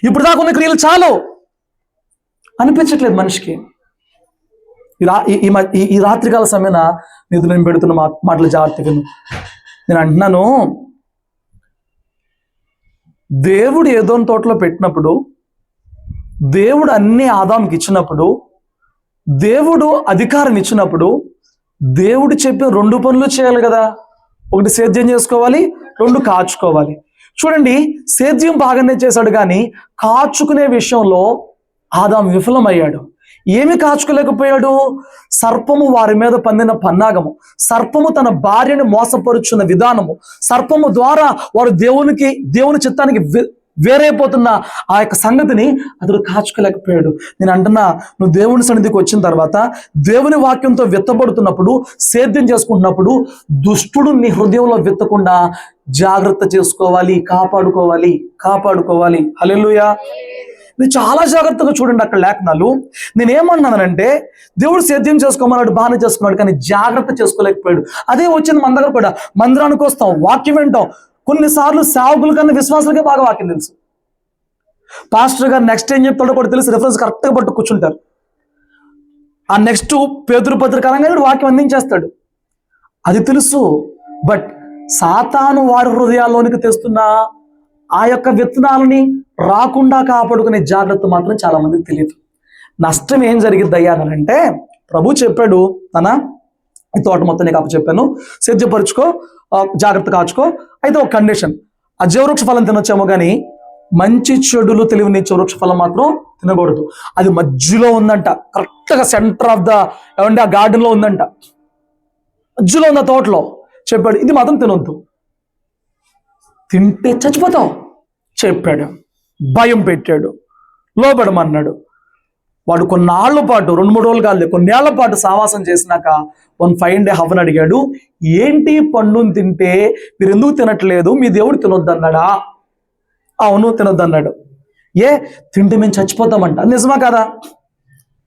ఇప్పుడు దాకా ఉన్న క్రియలు చాలు అనిపించట్లేదు మనిషికి. ఈ రాత్రికాల సమయాన నేను పెడుతున్న మాటలు జాగ్రత్తగా నేను అంటున్నాను, దేవుడు ఏదోని తోటలో పెట్టినప్పుడు, దేవుడు అన్ని ఆదాంకి ఇచ్చినప్పుడు, దేవుడు అధికారం ఇచ్చినప్పుడు, దేవుడు చెప్పిన 2 పనులు చేయాలి కదా. 1 సేద్యం చేసుకోవాలి, 2 కాచుకోవాలి. చూడండి, సేద్యం బాగానే చేశాడు కానీ కాచుకునే విషయంలో ఆదాం విఫలమయ్యాడు. ఏమి కాచుకోలేకపోయాడు? సర్పము వారి మీద పందిన పన్నాగము, సర్పము తన భార్యను మోసపరుచున్న విధానము, సర్పము ద్వారా వారు దేవుని చిత్తానికి వేరైపోతున్న ఆ యొక్క సంగతిని అతడు కాచుకోలేకపోయాడు. నేను అంటున్నా, నువ్వు దేవుని సన్నిధికి వచ్చిన తర్వాత దేవుని వాక్యంతో విత్తబడుతున్నప్పుడు, సేద్యం చేసుకుంటున్నప్పుడు దుష్టుడు నీ హృదయంలో విత్తకుండా జాగ్రత్త చేసుకోవాలి, కాపాడుకోవాలి. హల్లెలూయా. మీరు చాలా జాగ్రత్తగా చూడండి అక్కడ లేఖనాలు. నేనేమన్నానంటే, దేవుడు సేద్యం చేసుకోమన్నాడు, బాగానే చేసుకున్నాడు, కానీ జాగ్రత్త చేసుకోలేకపోయాడు. అదే వచ్చింది మన దగ్గర కూడా. మందిరానికి వస్తాం, వాక్యం వింటాం. కొన్నిసార్లు సేవకుల కన్నా విశ్వాసులకే బాగా వాక్యం తెలుసు. పాస్టర్ గారు నెక్స్ట్ ఏం చెప్తాడో కూడా తెలుసు, రిఫరెన్స్ కరెక్ట్గా పట్టు కూర్చుంటారు. ఆ నెక్స్ట్ పేతురు పత్రిక అనగానే వీడు వాక్యం అందించేస్తాడు. అది తెలుసు. బట్ సాతాను వారి హృదయాల్లోనికి తెస్తున్న ఆ యొక్క విత్తనాలని రాకుండా కాపాడుకునే జాగ్రత్త మాత్రం చాలా మందికి తెలియదు. నష్టం ఏం జరిగిద్ది అయ్యా అని అంటే, ప్రభు చెప్పాడు, తన ఈ తోట మొత్తం నీకు అప్పచెప్పాను, సేద్యపరుచుకో, జాగ్రత్త కాచుకో. అయితే ఒక కండిషన్, ఆ జీవవృక్ష ఫలం తినొచ్చేమో కానీ మంచి చెడులు తెలివినిచ్చే వృక్ష ఫలం మాత్రం తినకూడదు. అది మధ్యలో ఉందంట, కరెక్ట్గా సెంటర్ ఆఫ్ ద ఏమంటే ఆ గార్డెన్లో ఉందంట, మధ్యలో ఉన్న తోటలో. చెప్పాడు ఇది మాత్రం తినొద్దు, తింటే చచ్చిపోతావు చెప్పాడు. భయం పెట్టాడు, లోపడమన్నాడు. వాడు కొన్నాళ్ల పాటు, 2-3 రోజులు కాదు, కొన్నేళ్ల పాటు సావాసం చేసినాక వన్ ఫైన్ డే హవ్వని అడిగాడు, ఏంటి పండుని తింటే మీరు ఎందుకు తినట్లేదు, మీ దేవుడు తినొద్దన్నాడా? అవును తినొద్దన్నాడు. ఏ తింటే మేము చచ్చిపోతామంట. నిజమా కదా?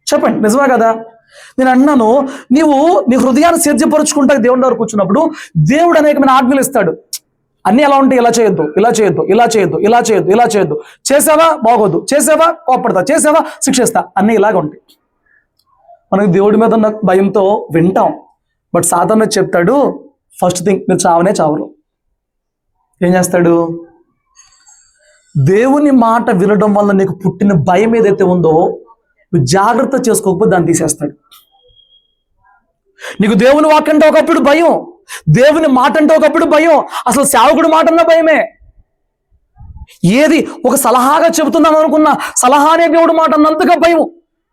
చెప్పండి, నిజమా కదా? నేను అన్నాను, నీ హృదయాన్ని సేద్యపరుచుకుంటా దేవుడి దగ్గర కూర్చున్నప్పుడు దేవుడు అనేకమైన ఆజ్ఞలు ఇస్తాడు. అన్నీ ఎలా ఉంటాయి, ఇలా చేయొద్దు, ఇలా చేయొద్దు, ఇలా చేయొద్దు, ఇలా చేయొద్దు, ఇలా చేయొద్దు, చేసావా బాగోదు, చేసావా కోపడతా, చేసావా శిక్షిస్తా, అన్నీ ఇలాగ ఉంటాయి. మనకి దేవుడి మీద ఉన్న భయంతో వింటాం. బట్ సాతాను చెప్తాడు, ఫస్ట్ థింగ్ మీరు చావనే చావరు. ఏం చేస్తాడు? దేవుని మాట వినడం వల్ల నీకు పుట్టిన భయం ఏదైతే ఉందో నువ్వు జాగ్రత్త చేసుకోకపోతే దాన్ని తీసేస్తాడు. నీకు దేవుని వాక్ అంటే ఒకప్పుడు భయం, దేవుని మాట అంటే ఒకప్పుడు భయం, అసలు సేవకుడి మాట అన్న భయమే. ఏది ఒక సలహాగా చెబుతున్నాను అనుకున్నా సలహానే దేవుడి మాట అన్నంతగా భయం.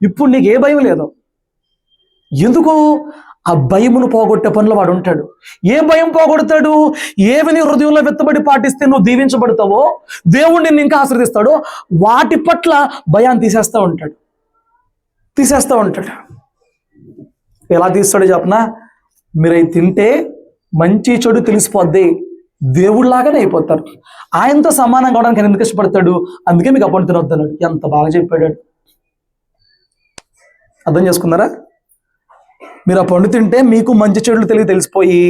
ఇప్పుడు నీకు ఏ భయం లేదు. ఎందుకు? ఆ భయమును పోగొట్టే పనులు వాడు ఉంటాడు. ఏ భయం పోగొడతాడు? ఏవి నీ హృదయంలో వెత్తబడి పాటిస్తే నువ్వు దీవించబడతావో, దేవుడు నిన్ను ఇంకా ఆశీర్వదిస్తాడో వాటి పట్ల భయాన్ని తీసేస్తూ ఉంటాడు. ఎలా తీస్తాడో చెప్పనా? మీరు అవి తింటే మంచి చెడు తెలిసిపోద్ది, దేవుడిలాగానే అయిపోతారు. ఆయనతో సమానం కావడానికి ఆయన ఎందుకు ఇష్టపడతాడు? అందుకే మీకు అప్పుడు తినొద్దన్నాడు. ఎంత బాగా చెప్పాడు. అర్థం చేసుకున్నారా? మీరు ఆ పండు తింటే మీకు మంచి చెడులు తెలిసిపోయి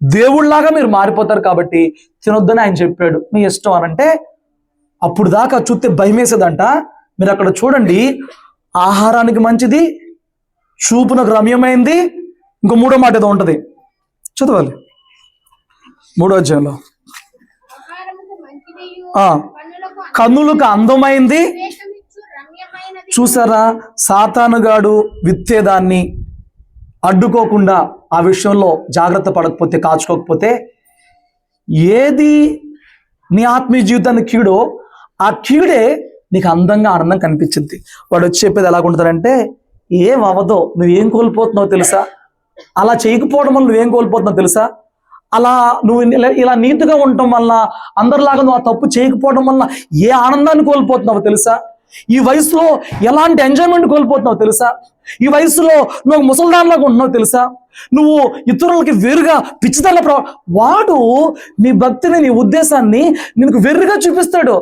దేవుళ్లాగా మీరు మారిపోతారు కాబట్టి తినొద్దని ఆయన చెప్పాడు. మీ ఇష్టం అనంటే అప్పుడు దాకా చూస్తే భయం వేసేదంట. మీరు అక్కడ చూడండి, ఆహారానికి మంచిది, చూపునకు రమ్యమైంది, ఇంకో 3వ మాట ఏదో ఉంటుంది, చదవాలి 3వ అధ్యాయంలో. ఆహారముకు మంచిదియు, కన్నులకు అందమైంది. వివేకమిచ్చు రమ్యమైనది. చూసారా? సాతానుగాడు విత్తేదాన్ని అడ్డుకోకుండా ఆ విషయంలో జాగ్రత్త పడకపోతే, కాచుకోకపోతే, ఏది నీ ఆత్మీయ జీవితాన్ని కీడో ఆ కీడే నీకు అందంగా ఆనందం కనిపించింది. వాడు వచ్చి చెప్పేది ఎలాగుంటుందంటే, ఏం అవ్వదో, నువ్వేం కోల్పోతున్నావు తెలుసా? అలా చేయకపోవడం వల్ల నువ్వేం కోల్పోతున్నావు తెలుసా? అలా నువ్వు ఇలా నీతిగా ఉండటం వల్ల, అందరిలాగా నువ్వు ఆ తప్పు చేయకపోవడం వల్ల ఏ ఆనందాన్ని కోల్పోతున్నావు తెలుసా? ఈ వయసులో ఎలాంటి ఎంజాయ్మెంట్ కోల్పోతున్నావు తెలుసా? ఈ వయసులో నువ్వు ముసల్దాన్లాగా ఉంటున్నావు తెలుసా? నువ్వు ఇతరులకి వేరుగా పిచ్చిదల్ల వాడు నీ భక్తిని, నీ ఉద్దేశాన్ని నీకు వెర్రిగా చూపిస్తాడు.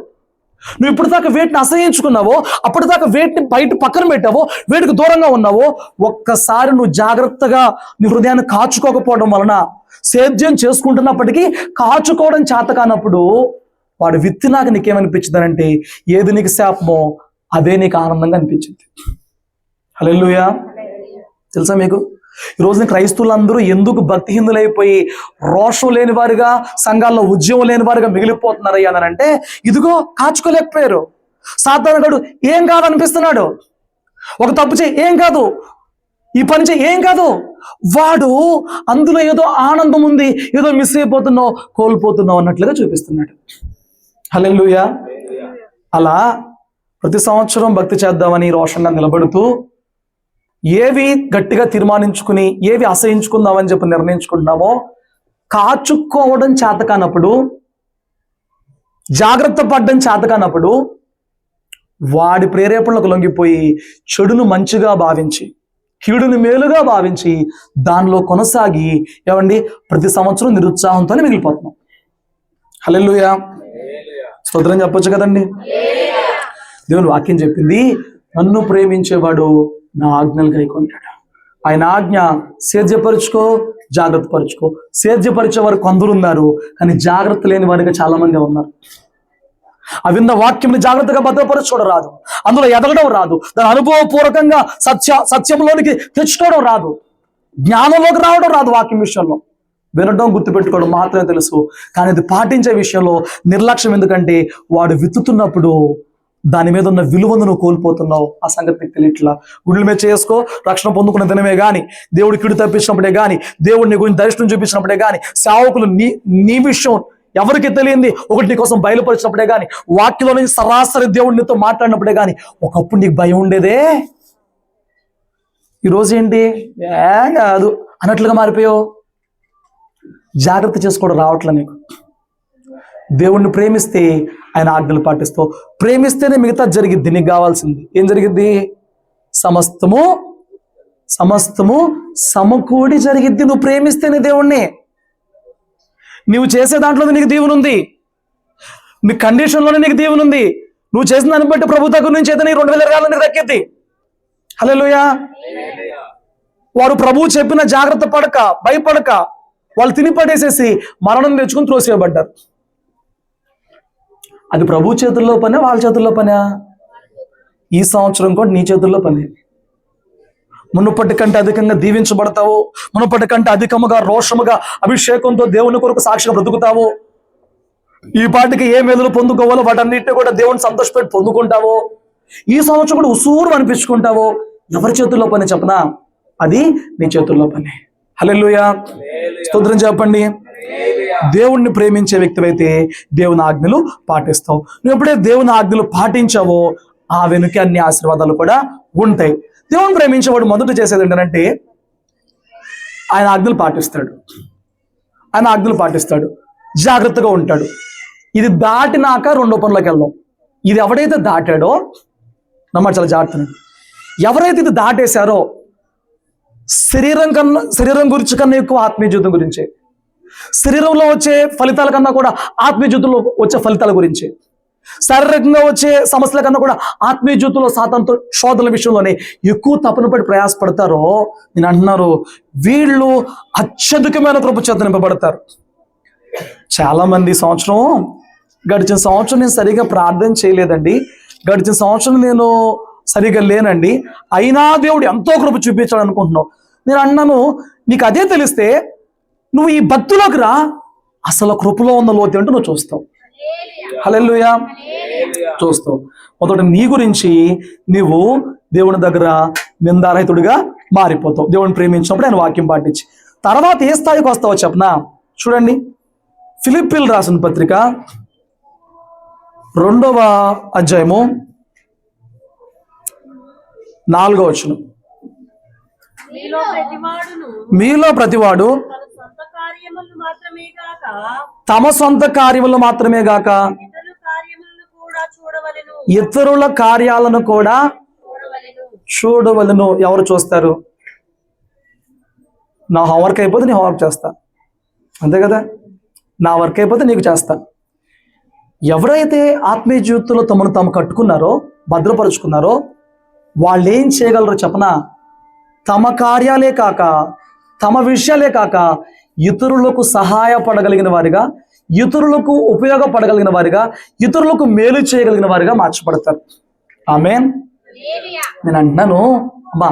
నువ్వు ఇప్పుడు దాకా వేటిని అసహించుకున్నావో, అప్పటిదాకా వేటిని బయట పక్కన పెట్టావో, వేటికి దూరంగా ఉన్నావో, ఒక్కసారి నువ్వు జాగ్రత్తగా నీ హృదయాన్ని కాచుకోకపోవడం వలన, సేద్యం చేసుకుంటున్నప్పటికీ కాచుకోవడం చేత కానప్పుడు వాడు విత్తినాక నీకేమనిపించిందనంటే, ఏది నీకు శాపమో అదే నీకు ఆనందంగా అనిపించింది. హల్లెలూయా. తెలుసా మీకు, ఈరోజు క్రైస్తవులందరూ ఎందుకు భక్తిహీనులైపోయి రోషం లేని వారిగా, సంఘాల్లో ఉద్యమం లేని వారిగా మిగిలిపోతున్నారు అని అంటే, ఇదిగో కాచుకోలేకపోయారు. సాతానుగాడు ఏం కాదు అనిపిస్తున్నాడు, ఒక తప్పు చేయి ఏం కాదు, ఈ పని చేయి ఏం కాదు, వాడు అందులో ఏదో ఆనందం ఉంది, ఏదో మిస్ అయిపోతున్నావు, కోల్పోతున్నావు అన్నట్లుగా చూపిస్తున్నాడు. హల్లెలూయా. అలా ప్రతి సంవత్సరం భక్తి చేద్దామని రోషంగా నిలబడుతూ, ఏవి గట్టిగా తీర్మానించుకుని ఏవి అసహించుకుందామని చెప్పి నిర్ణయించుకుంటున్నామో, కాచుకోవడం చేత కానప్పుడు, జాగ్రత్త పడడం చేత కానప్పుడు, వాడి ప్రేరేపణలకు లొంగిపోయి చెడును మంచిగా భావించి, కీడుని మేలుగా భావించి దానిలో కొనసాగి ఏమండి ప్రతి సంవత్సరం నిరుత్సాహంతోనే మిగిలిపోతున్నాం. హల్లెలూయా. స్తోత్రం చెప్పొచ్చు కదండి. దేవుని వాక్యం చెప్పింది, నన్ను ప్రేమించేవాడు నా ఆజ్ఞలు గైకొంటాడు. ఆయన ఆజ్ఞ సేద్యపరుచుకో, జాగ్రత్త పరుచుకో. సేద్యపరిచే వారు కొందరు ఉన్నారు, కానీ జాగ్రత్త లేని వారిగా చాలా మంది ఉన్నారు. ఆ విన్న వాక్యంని జాగ్రత్తగా భద్రపరచుకోవడం రాదు, అందులో ఎదగడం రాదు, దాని అనుభవపూర్వకంగా సత్యంలోనికి తెచ్చుకోవడం రాదు, జ్ఞానంలోకి రావడం రాదు. వాక్యం విషయంలో వినడం గుర్తుపెట్టుకోవడం మాత్రమే తెలుసు, కానీ అది పాటించే విషయంలో నిర్లక్ష్యం. ఎందుకంటే వాడు విత్తుతున్నప్పుడు దాని మీద ఉన్న విలువను నువ్వు కోల్పోతున్నావు. ఆ సంగతి నీకు తెలియట్లా. గుడ్ల మీద చేసుకో, రక్షణ పొందుకున్న దినమే కానీ, దేవుడి కిడు తప్పించినప్పుడే కానీ, దేవుడిని గురించి దర్శనం చూపించినప్పుడే కానీ, సేవకులు నీ విషయం ఎవరికి తెలియంది ఒకటి నీ కోసం బయలుపరిచినప్పుడే కానీ, వాక్యంలో నుంచి సరాసరి దేవుడు నీతో మాట్లాడినప్పుడే కానీ, ఒకప్పుడు నీకు భయం ఉండేదే, ఈరోజు ఏంటి కాదు అన్నట్లుగా మారిపోయావు. జాగ్రత్త చేసుకోవడం రావట్లే నీకు. దేవుణ్ణి ప్రేమిస్తే ఆయన ఆజ్ఞలు పాటిస్తావు. ప్రేమిస్తేనే మిగతా జరిగిద్ది. నీకు కావాల్సింది ఏం జరిగిద్ది? సమస్తము సమకూడి జరిగిద్ది. నువ్వు ప్రేమిస్తేనే దేవుణ్ణి. నువ్వు చేసే దాంట్లో నీకు దీవెనుంది, నీ కండిషన్లోనే నీకు దీవెనుంది. నువ్వు చేసిన దాన్ని బట్టి ప్రభు దగ్గర నుంచి అయితే నీ 2020 నీకు దక్కిద్ది. హల్లెలూయా. వారు ప్రభువు చెప్పిన జాగ్రత్త పడక, భయపడక వాళ్ళు తిని పడేసేసి మరణం తెచ్చుకుని త్రోసేయబడ్డారు. అది ప్రభు చేతుల్లో పనే, వాళ్ళ చేతుల్లో పనా? ఈ సంవత్సరం కూడా నీ చేతుల్లో పని. మునుపటి కంటే అధికంగా దీవించబడతావు, మునుపటి కంటే అధికముగా రోషముగా అభిషేకంతో దేవుని కొరకు సాక్షిగా బ్రతుకుతావు. ఈ పాటికి ఏ మేలులు పొందుకోవాలో వాటన్నిటిని కూడా దేవుని సంతోషపెట్టి పొందుకుంటావు. ఈ సంవత్సరం కూడా ఉసూరు అనిపించుకుంటావు. ఎవరి చేతుల్లో పని చెప్పనా? అది నీ చేతుల్లో పని. హల్లెలూయా, స్తోత్రం చెప్పండి. దేవుణ్ణి ప్రేమించే వ్యక్తివైతే దేవుని ఆజ్ఞలు పాటిస్తావు. నువ్వు ఎప్పుడైతే దేవుని ఆజ్ఞలు పాటించావో ఆ వెనుక అన్ని ఆశీర్వాదాలు కూడా ఉంటాయి. దేవుని ప్రేమించేవాడు మొదట చేసేది ఏంటంటే ఆయన ఆజ్ఞలు పాటిస్తాడు, జాగ్రత్తగా ఉంటాడు. ఇది దాటినాక రెండో పనులకు వెళ్దాం. ఇది ఎవడైతే దాటాడో నమ్మ చాలా జాగ్రత్త. ఎవరైతే ఇది దాటేశారో శరీరం గురించి కన్నా ఎక్కువ ఆత్మీయ జీవితం గురించి, శరీరంలో వచ్చే ఫలితాల కన్నా కూడా ఆత్మీయ జీవితంలో వచ్చే ఫలితాల గురించి, శారీరకంగా వచ్చే సమస్యల కన్నా కూడా ఆత్మీయ జీవితంలో సాతానుతో శోధనల విషయంలోనే ఎక్కువ తపన పడి ప్రయాసపడతారో నేను అంటున్నారు, వీళ్ళు అత్యధికమైన కృప చేత నింపబడతారు. చాలా మంది గడిచిన సంవత్సరం నేను సరిగా ప్రార్థన చేయలేదండి, గడిచిన సంవత్సరం నేను సరిగా లేనండి, అయినా దేవుడు ఎంతో కృప చూపించాడు అనుకుంటున్నావు. నేను అన్నాను, నీకు అదే తెలిస్తే నువ్వు ఈ భక్తిలోకి రా, అసలు కృపలో ఉన్న లోతు ఏంటో నువ్వు చూస్తావు. హల్లెలూయా, చూస్తావు. మొదట నీ గురించి నీవు దేవుని దగ్గర నిందారహితుడిగా మారిపోతావు. దేవుని ప్రేమించినప్పుడు ఆయన వాక్యం పాటించి తర్వాత ఏ స్థాయికి వస్తావో చెప్పనా? చూడండి, ఫిలిప్పీలు రాసిన పత్రిక 2వ అధ్యాయము 4వ వచనం. మీలో ప్రతివాడు తమ సొంత కార్యములు మాత్రమే గాక ఇతరుల కార్యాలను కూడా చూడవలను. ఎవరు చూస్తారు? నా హోంవర్క్ అయిపోతే నీ హోంవర్క్ చేస్తా, అంతే కదా? నా వర్క్ అయిపోతే నీకు చేస్తా. ఎవరైతే ఆత్మీయ జీవితంలో తమను తాము కట్టుకున్నారో, భద్రపరుచుకున్నారో, వాళ్ళు ఏం చేయగలరో చెప్పనా? తమ కార్యాలే కాక, తమ విషయాలే కాక ఇతరులకు సహాయపడగలిగిన వారిగా, ఇతరులకు ఉపయోగపడగలిగిన వారిగా, ఇతరులకు మేలు చేయగలిగిన వారిగా మార్చబడతారు. ఆమేన్. నేను అంటున్నాను, అమ్మా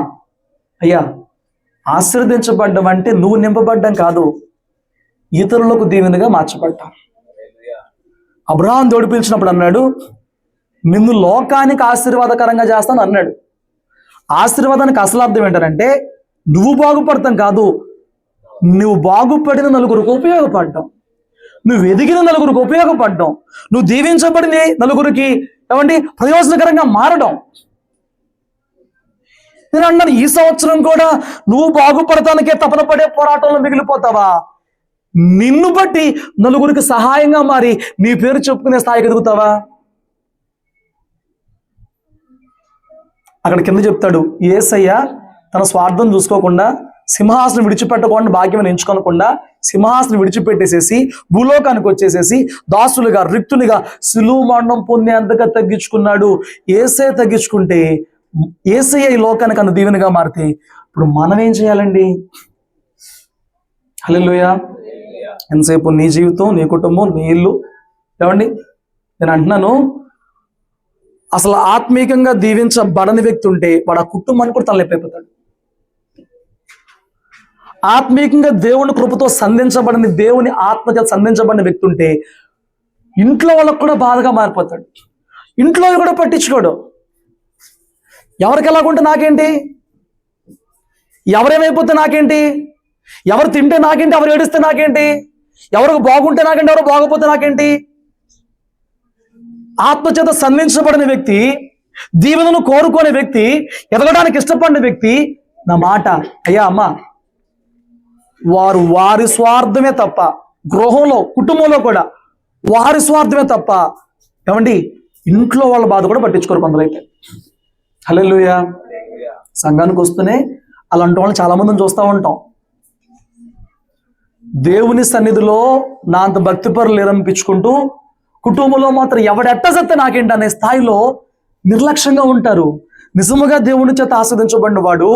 అయ్యా, ఆశీర్వదించబడ్డం అంటే నువ్వు నింపబడ్డం కాదు, ఇతరులకు దీవెనగా మార్చబడ్డాం. అబ్రహాం దేవుడు పిలిచినప్పుడు అన్నాడు, నిన్ను లోకానికి ఆశీర్వాదకరంగా చేస్తాను అన్నాడు. ఆశీర్వాదానికి అసలు అర్థం ఏంటంటే నువ్వు బాగుపడతాం కాదు, నువ్వు బాగుపడిన నలుగురికి ఉపయోగపడటం, నువ్వు ఎదిగిన నలుగురికి ఉపయోగపడటం, నువ్వు దీవించబడిన నలుగురికి ప్రయోజనకరంగా మారడం. నేను అన్నాను, ఈ సంవత్సరం కూడా నువ్వు బాగుపడటానికే తపన పడే పోరాటంలో మిగిలిపోతావా? నిన్ను బట్టి నలుగురికి సహాయంగా మారి నీ పేరు చెప్పుకునే స్థాయికి ఎదుగుతావా? అక్కడ కింద చెప్తాడు, యేసయ్య తన స్వార్థం చూసుకోకుండా, సింహాసనం విడిచిపెట్టకుండా, భాగ్యం ఎంచుకోనకుండా సింహాసనం విడిచిపెట్టేసేసి భూలోకానికి వచ్చేసేసి దాసులుగా, రిక్తునిగా సిలువ మరణం పొందేంతగా తగ్గించుకున్నాడు. యేసయ్య తగ్గించుకుంటే, యేసయ్య ఈ లోకానికి అంత దీవెనగా మారితే ఇప్పుడు మనం ఏం చేయాలండి? హల్లెలూయా. ఎంతసేపు నీ జీవితం, నీ కుటుంబం, నీ ఇల్లు నేను అంటున్నాను, అసలు ఆత్మీయంగా దీవించబడని వ్యక్తి ఉంటే వాడు ఆ కుటుంబాన్ని కూడా తలనొప్పైపోతాడు. ఆత్మీయంగా దేవుని కృపతో సంధించబడిన, దేవుని ఆత్మచేత సంధించబడిన వ్యక్తి ఉంటే ఇంట్లో వాళ్ళకు కూడా బాధగా మారిపోతాడు. ఇంట్లో కూడా పట్టించుకోడు. ఎవరికి ఎలాగుంటే నాకేంటి, ఎవరేమైపోతే నాకేంటి, ఎవరు తింటే నాకేంటి, ఎవరు ఏడిస్తే నాకేంటి, ఎవరికి బాగుంటే నాకేంటి, ఎవరు బాగోపోతే నాకేంటి. ఆత్మచేత సంధించబడిన వ్యక్తి, దీవెనను కోరుకునే వ్యక్తి, ఎదగడానికి ఇష్టపడిన వ్యక్తి నా మాట అయ్యా అమ్మ, వారి స్వార్థమే తప్ప, గృహంలో కుటుంబంలో కూడా వారి స్వార్థమే తప్ప ఏమండి ఇంట్లో వాళ్ళ బాధ కూడా పట్టించుకోరు కొందరైతే. హల్లెలూయా. సంఘానికి వస్తూనే అలాంటి వాళ్ళని చాలా మందిని చూస్తూ ఉంటాం. దేవుని సన్నిధిలో నా అంత భక్తిపరులు లేరనిపించుకుంటూ కుటుంబంలో మాత్రం ఎవడెట్ట సత్తే నాకేంటి అనే స్థాయిలో నిర్లక్ష్యంగా ఉంటారు. నిజముగా దేవుని చేత ఆస్వాదించబడిన వాడు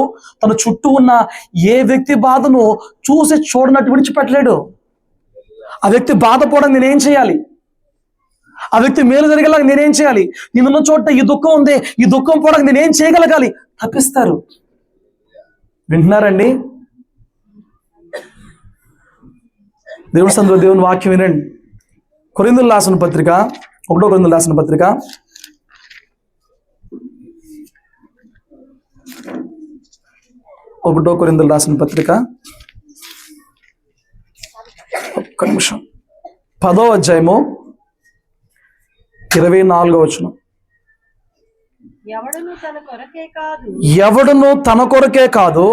తన చుట్టూ ఉన్న ఏ వ్యక్తి బాధను చూసి చూడనట్టు విడిచిపెట్టలేడు. ఆ వ్యక్తి బాధపడడం నేనేం చేయాలి, ఆ వ్యక్తి మేలు జరిగేలాగా నేనేం చేయాలి, నేనున్న చోట ఈ దుఃఖం ఉంది, ఈ దుఃఖం పోవడానికి నేనేం చేయగలగాలి తప్పిస్తారు. వింటున్నారండి? దేవుని సందులో దేవుని వాక్యం వినండి. కొరింథీయులకు రాసిన పత్రిక, 1 కొరింథీయులకు రాసిన పత్రిక 1 కొరింథీయులకు రాసిన పత్రిక 10వ అధ్యాయము 24వ వచనం. ఎవడును తన కొరకే కాదు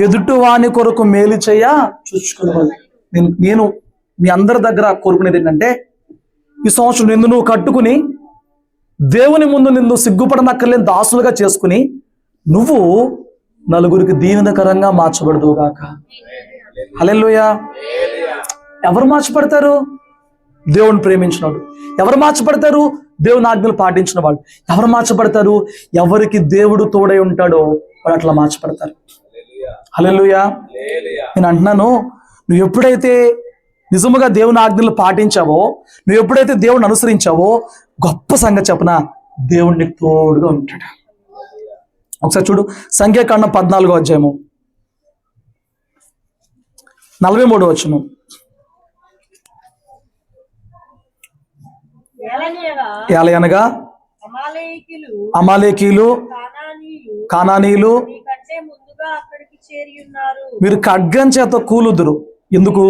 ఎదుటి వాని కొరకు మేలు చేయ చూచుకునేవాడు. నేను మీ అందరి దగ్గర కోరుకునేది ఏంటంటే, ఈ సంవత్సరం నిన్ను నువ్వు కట్టుకుని దేవుని ముందు నిన్ను సిగ్గుపడనక్కర్లేని దాసులుగా చేసుకుని నువ్వు నలుగురికి దీవెనకరంగా మార్చబడదువుగాక. హల్లెలూయా. ఎవరు మార్చబడతారు? దేవుని ప్రేమించినవాడు. ఎవరు మార్చబడతారు? దేవుని ఆజ్ఞలు పాటించిన వాళ్ళు. ఎవరు మార్చబడతారు? ఎవరికి దేవుడు తోడై ఉంటాడో వాడు అట్లా మార్చబడతారు. హల్లెలూయా. నేను అంటున్నాను, నువ్వు ఎప్పుడైతే నిజముగా దేవుని ఆజ్ఞలు పాటించావో, నువ్వు ఎప్పుడైతే దేవుని అనుసరించావో, గొప్ప సంగతి చెప్పనా, దేవుడు నీకు తోడుగా ఉంటాడు. ఒకసారి చూడు, సంఖ్యాకాండం 14వ అధ్యాయము 43వ వచనం. ఏలయనగా అమాలేకీలు, కానానీయులు మీరు ఖడ్గం చేత కూలుదురు. ఎందుకు?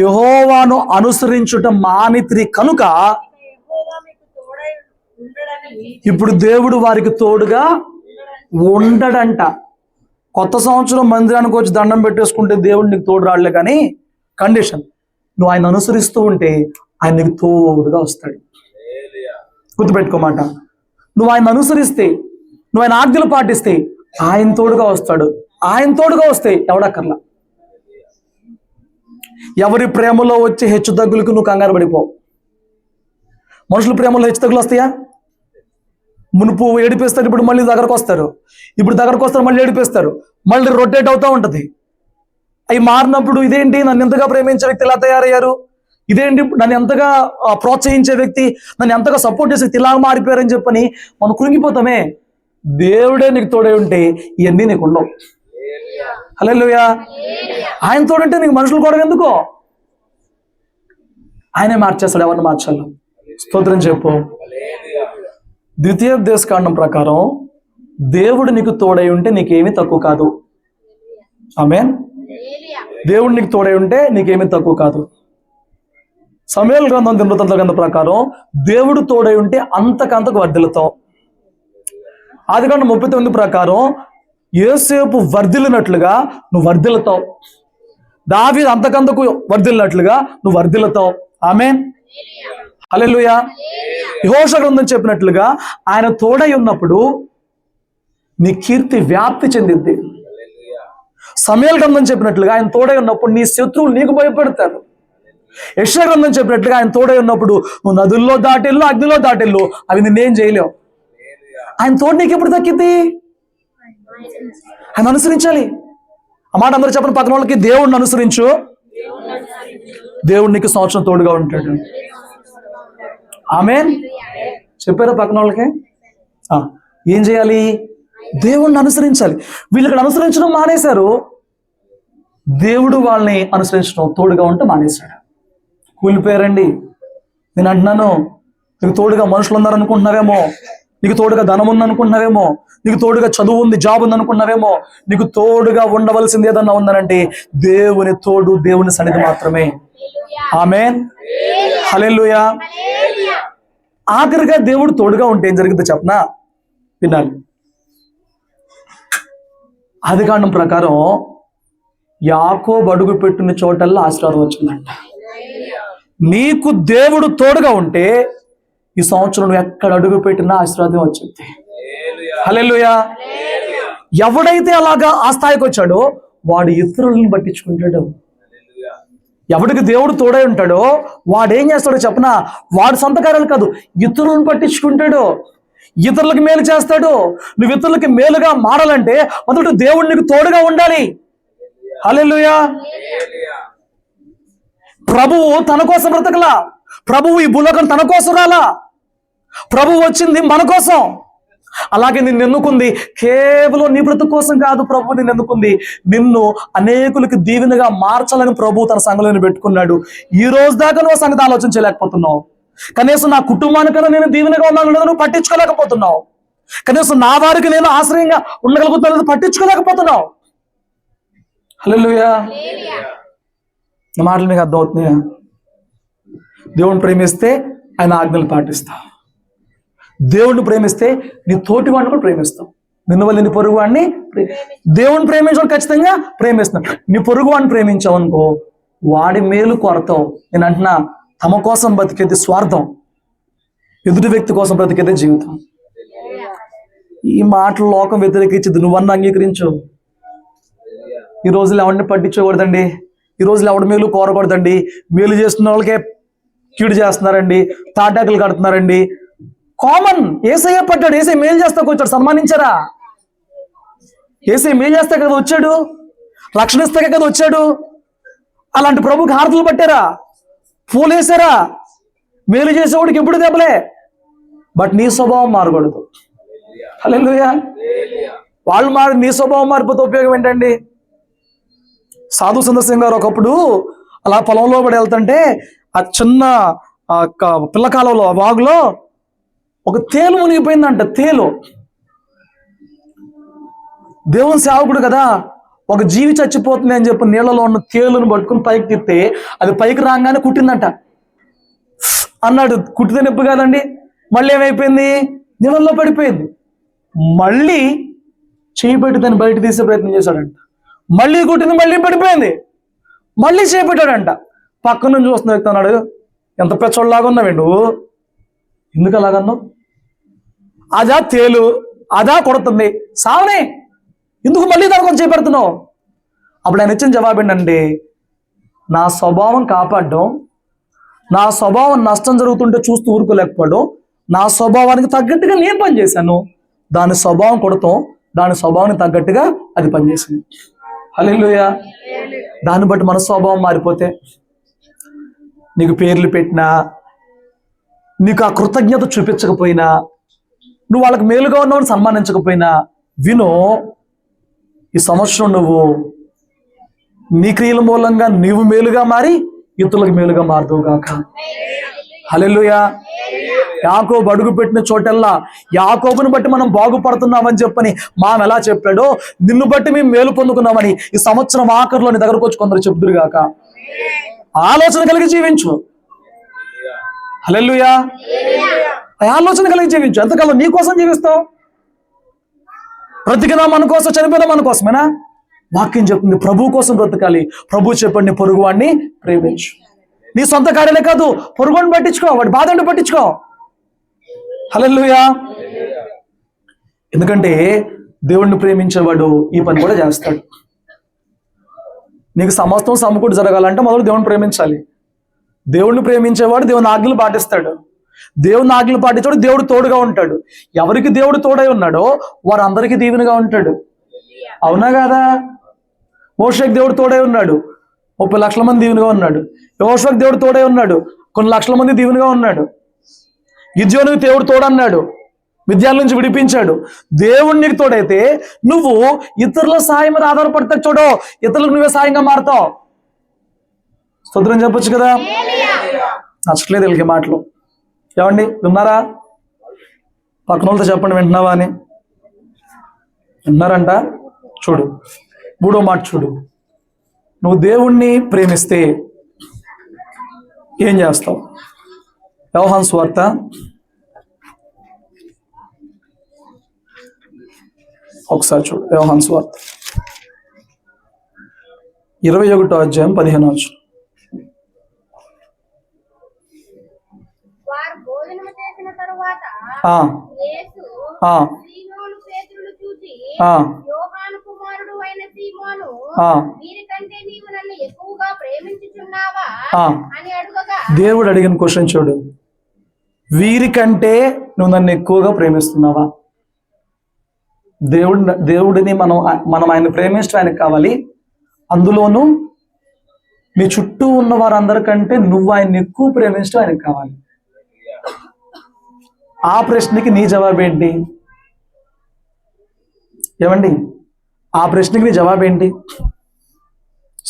యెహోవాను అనుసరించుట మానితిరి కనుక ఇప్పుడు దేవుడు వారికి తోడుగా ఉండడంట. కొత్త సంవత్సరం మందిరానికి వచ్చి దండం పెట్టేసుకుంటే దేవుడు నీకు తోడు రాడలే, కానీ కండిషన్, నువ్వు ఆయన అనుసరిస్తూ ఉంటే ఆయన నీకు తోడుగా వస్తాడు. గుర్తుపెట్టుకోమాట, నువ్వు ఆయన అనుసరిస్తే, నువ్వు ఆయన ఆజ్ఞలు పాటిస్తే ఆయన తోడుగా వస్తాడు. ఆయన తోడుగా వస్తే ఎవడక్కర్లా. ఎవరి ప్రేమలో వచ్చే హెచ్చు తగ్గులకు నువ్వు కంగారు పడిపోవు. మనుషుల ప్రేమలో హెచ్చు తగ్గులు వస్తాయా? మునుపు ఏడిపిస్తారు, ఇప్పుడు మళ్ళీ దగ్గరకు వస్తారు, ఇప్పుడు దగ్గరకు వస్తారు, మళ్ళీ ఏడిపిస్తారు, మళ్ళీ రొటేట్ అవుతూ ఉంటుంది. అవి మారినప్పుడు ఇదేంటి, నన్ను ఎంతగా ప్రేమించే వ్యక్తి ఇలా తయారయ్యారు, ఇదేంటి నన్ను ఎంతగా ప్రోత్సహించే వ్యక్తి, నన్ను ఎంతగా సపోర్ట్ చేసే వ్యక్తి ఇలా మారిపోయారని చెప్పని మనం కృంగిపోతామే. దేవుడే నీకు తోడే ఉంటే ఇవన్నీ నీకు ఉండవు. హల్లెలూయా. ఆయన తోడుంటే నీకు మనుషులు కూడా ఎందుకో, ఆయనే మార్చేస్తాడు. ఎవరిని మార్చాలి? స్తోత్రం చెప్పు. ద్వితీయోపదేశకాండం ప్రకారం దేవుడు నీకు తోడై ఉంటే నీకేమీ తక్కువ కాదు. ఆమేన్. దేవుడు నీకు తోడై ఉంటే నీకేమీ తక్కువ కాదు. సమూయేలు గ్రంథం, దినవృత్తాంతాల గ్రంథం ప్రకారం దేవుడు తోడై ఉంటే అంతకంతకు వర్ధిల్లుతావు. ఆదికాండం 39 ప్రకారం యోసేపు వర్ధిల్లినట్లుగా నువ్వు వర్ధిల్లుతావు. దావీదు అంతకంతకు వర్ధిల్లినట్లుగా నువ్వు వర్ధిల్లుతావు. ఆమేన్. హల్లెలూయా. యెహోషువ గ్రంథం చెప్పినట్లుగా ఆయన తోడై ఉన్నప్పుడు నీ కీర్తి వ్యాప్తి చెందిద్ది. సమూయేలు గ్రంథం చెప్పినట్లుగా ఆయన తోడై ఉన్నప్పుడు నీ శత్రువులు నీకు భయపడతారు. యెషయా గ్రంథం చెప్పినట్లుగా ఆయన తోడై ఉన్నప్పుడు నువ్వు నదుల్లో దాటెళ్ళు, అగ్నిలో దాటెళ్ళు, అవి నిన్నేం చేయలేవు. ఆయన తోడు నీకు ఎప్పుడు దక్కింది? ఆయన అనుసరించాలి. ఆ మాట అందరూ చెప్పిన పక్కన వాళ్ళకి, దేవుణ్ణి అనుసరించు, దేవుడు నీకు సంవత్సరం తోడుగా ఉంటాడు. ఆమేన్. చెప్పారా పక్కన వాళ్ళకి? ఏం చేయాలి? దేవుణ్ణి అనుసరించాలి. వీళ్ళు ఇక్కడ అనుసరించడం మానేశారు, దేవుడు వాళ్ళని అనుసరించడం తోడుగా ఉంటే మానేశాడు. కూలిపోయారండి. నేను అంటున్నాను, నీకు తోడుగా మనుషులు ఉన్నారు అనుకుంటున్నావేమో, నీకు తోడుగా ధనం ఉంది అనుకుంటున్నావేమో, నీకు తోడుగా చదువు ఉంది, జాబ్ ఉంది అనుకుంటున్నావేమో, నీకు తోడుగా ఉండవలసింది ఏదన్నా ఉందనంటే దేవుని తోడు, దేవుని సన్నిధి మాత్రమే. ఆమేన్. హల్లెలూయా. ఆఖరిగా దేవుడు తోడుగా ఉంటే ఏం జరిగిందో చెప్పనా? వినాలి. ఆదికాండం ప్రకారం యాకోబు అడుగు పెట్టిన చోటల్లా ఆశీర్వాదం వచ్చిందంట. నీకు దేవుడు తోడుగా ఉంటే ఈ సంవత్సరం నువ్వు ఎక్కడ అడుగు పెట్టినా ఆశీర్వాదం వచ్చింది. హల్లెలూయా. ఎవడైతే అలాగా ఆ స్థాయికి వచ్చాడో వాడు ఇతరులను పట్టించుకుంటాడు. ఎవడికి దేవుడు తోడై ఉంటాడో వాడు ఏం చేస్తాడో చెప్పనా? వాడు సొంత కార్యాలు కాదు, ఇతరులను పట్టించుకుంటాడు, ఇతరులకు మేలు చేస్తాడు. నువ్వు ఇతరులకి మేలుగా మారాలంటే మొదట దేవుడు నీకు తోడుగా ఉండాలి. హల్లెలూయా. ప్రభువు తన కోసం బ్రతకలా, ప్రభువు ఈ భూలోకం తన కోసం రాలా, ప్రభువు వచ్చింది మన కోసం. అలాగే నిన్ను ఎన్నుకుంది కేవలం నీ బ్రతుకు కోసం కాదు. ప్రభువు నిన్ను ఎన్నుకుంది నిన్ను అనేకులకి దీవెనగా మార్చాలని ప్రభువు తన సంఘంలో పెట్టుకున్నాడు. ఈ రోజు దాకా నువ్వు సంగతి ఆలోచన చేయలేకపోతున్నావు. కనీసం నా కుటుంబానికన్నా నేను దీవెనగా ఉన్నాను నువ్వు పట్టించుకోలేకపోతున్నావు. కనీసం నా వారికి నేను ఆశ్రయంగా ఉండగలుగుతున్నాను పట్టించుకోలేకపోతున్నావు. హల్లెలూయా. నా మాటలు మీకు అర్థమవుతున్నాయా? దేవుని ప్రేమిస్తే ఆయన ఆజ్ఞలు పాటిస్తావు. దేవుణ్ణి ప్రేమిస్తే నీ తోటి వాడిని కూడా ప్రేమిస్తావు. నిన్ను వల్ల నీ పొరుగు వాడిని దేవుని ప్రేమించడం ఖచ్చితంగా ప్రేమిస్తున్నావు. నీ పొరుగు వాడిని ప్రేమించావు అనుకో, వాడి మేలు కొరతావు. నేను అంటున్నా, తమ కోసం బ్రతికేది స్వార్థం, ఎదుటి వ్యక్తి కోసం బ్రతికేదే జీవితం. ఈ మాటలు లోకం వ్యతిరేకించింది, నువ్వన్న అంగీకరించు. ఈ రోజులు ఎవరిని పట్టించకూడదండి, ఈ రోజులు ఎవడి మేలు కోరకూడదండి. మేలు చేస్తున్న వాళ్ళకే కీడు చేస్తున్నారండి, తాటాకులు కడుతున్నారండి. కామన్. ఏసయ్య పడ్డాడు, ఏసై మేలు చేస్తాకు వచ్చాడు, సన్మానించారా? ఏసై మేలు చేస్తా కదా వచ్చాడు, రక్షణ ఇస్తాక కదా వచ్చాడు. అలాంటి ప్రభుకి హారతులు పట్టారా, పూలేసారా? మేలు చేసేవాడికి ఎప్పుడు దెబ్బలే. బట్ నీ స్వభావం మారకూడదు. హల్లెలూయా. వాళ్ళు నీ స్వభావం మారిపోతే ఉపయోగం ఏంటండి? సాధు సుందర్ గారు ఒకప్పుడు అలా పొలంలో పడి వెళ్తుంటే ఆ చిన్న పిల్లకాలంలో వాగులో ఒక తేలు మునిగిపోయిందంట. తేలు, దేవుని సేవకుడు కదా, ఒక జీవి చచ్చిపోతుంది అని చెప్పి నీళ్ళలో ఉన్న తేలును పట్టుకుని పైకి తిప్పితే అది పైకి రాగానే కుట్టిందంట. అన్నాడు, కుట్టితే నొప్పి కాదండి. మళ్ళీ ఏమైపోయింది? నీళ్ళల్లో పడిపోయింది. మళ్ళీ చేయి పెట్టి దాన్ని బయట తీసే ప్రయత్నం చేశాడంట. మళ్ళీ కుట్టింది, మళ్ళీ పడిపోయింది. మళ్ళీ చేపెట్టాడంట. పక్క నుంచి చూస్తున్న వ్యక్తి అన్నాడు, ఎంత పెచ్చోళ్ళలాగా ఉన్నావే నువ్వు, ఎందుకు అలాగన్నావు? అదా తేలు, అదా కొడుతుంది, సావనే, ఎందుకు మళ్ళీ దాని కొంచెం చేపెడుతున్నావు? అప్పుడు ఆయన ఇచ్చిన జవాబు ఏంటంటే, నా స్వభావం కాపాడడం, నా స్వభావం నష్టం జరుగుతుంటే చూస్తూ ఊరుకోలేకపోవడం, నా స్వభావానికి తగ్గట్టుగా నేను పనిచేశాను. దాని స్వభావం కొడతాం, దాని స్వభావానికి తగ్గట్టుగా అది పనిచేసింది. హల్లెలూయా. దాన్ని బట్టి మన స్వభావం మారిపోతే, నీకు పేర్లు పెట్టినా, నీకు ఆ కృతజ్ఞత చూపించకపోయినా, నువ్వు వాళ్ళకి మేలుగా ఉన్నావని సన్మానించకపోయినా, విను, ఈ సంవత్సరం నువ్వు నీ క్రియల మూలంగా నీవు మేలుగా మారి ఇతరులకు మేలుగా మారుతావు గాక. హల్లెలూయా. యాకోబు అడుగు పెట్టిన చోటల్లా యాకోబుని బట్టి మనం బాగుపడుతున్నామని చెప్పని మామ ఎలా చెప్పాడో, నిన్ను బట్టి మేము మేలు పొందుకున్నామని ఈ సంవత్సరం ఆఖరిలో నీ దగ్గరకు వచ్చి కొందరు చెప్తురు గాక. ఆలోచన కలిగి జీవించు. హల్లెలూయా. ఆలోచన కలిగి జీవించు. ఎంతకాలం నీ కోసం జీవిస్తావు? బ్రతికినా మన కోసం, చనిపోయినా మన కోసమేనా? వాక్యం చెప్తుంది ప్రభు కోసం బ్రతకాలి. ప్రభు చెప్పండి, పొరుగు వాడిని ప్రేమించు. నీ సొంత కార్యాలే కాదు, పొరుగుని పట్టించుకో, వాడి బాధ అంటే పట్టించుకో. హల్లెలూయా. ఎందుకంటే దేవుణ్ణి ప్రేమించేవాడు ఈ పని కూడా చేస్తాడు. నీకు సమస్తం సమకూడి జరగాలంటే మొదలు దేవుణ్ణి ప్రేమించాలి. దేవుణ్ణి ప్రేమించేవాడు దేవుని ఆజ్ఞలు పాటిస్తాడు. దేవుని ఆజ్ఞలు పాటించాడు, దేవుడు తోడుగా ఉంటాడు. ఎవరికి దేవుడు తోడై ఉన్నాడో వారందరికీ దీవెనగా ఉంటాడు. అవునా కాదా? మోషేకి దేవుడు తోడై ఉన్నాడు, 30 లక్షల మంది దీవెనగా ఉన్నాడు. యెహోషువకు దేవుడు తోడే ఉన్నాడు, కొన్ని లక్షల మంది దీవెనగా ఉన్నాడు. గిద్యోనుకు దేవుడు తోడన్నాడు, విద్యాల నుంచి విడిపించాడు. దేవుడు నీకు తోడైతే నువ్వు ఇతరుల సాయం మీద ఆధారపడతా చూడు, ఇతరులకు నువ్వే సాయంగా మారుతావు. స్తోత్రం చెప్పొచ్చు కదా. నచ్చట్లేదు వీళ్ళకి మాటలు. ఏమండి విన్నారా? పక్కన వాళ్ళతో చెప్పండి, వింటున్నావా అని. విన్నారంట? చూడు 3వ మాట చూడు. నువ్వు దేవుణ్ణి ప్రేమిస్తే ఏం చేస్తావు? యోహాను సువార్త 1 చూడు. యోహాను సువార్త 21వ అధ్యాయం 15వ వచనం. వారు భోజనము చేసిన తరువాత ఆ, యేసు ఆ, సీమోను పేతురును చూసి, ఆ, యోహాను కుమారుడు అయిన సీమోను, ఆ. వీరికంటే నీవు నన్ను ఎక్కువగా ప్రేమించుచున్నావా ఆ. అని అడుగగా, దేవుడు అడిగిన క్వశ్చన్ చూడు. వీరికంటే నువ్వు నన్ను ఎక్కువగా ప్రేమిస్తున్నావా? దేవుడిని మనం ఆయన ప్రేమించడం ఆయనకు కావాలి. అందులోనూ నీ చుట్టూ ఉన్న వారందరికంటే నువ్వు ఆయన్ని ఎక్కువ ప్రేమించడం ఆయనకు కావాలి. ఆ ప్రశ్నకి నీ జవాబు ఏంటి? ఏమండి, ఆ ప్రశ్నకి నీ జవాబు ఏంటి?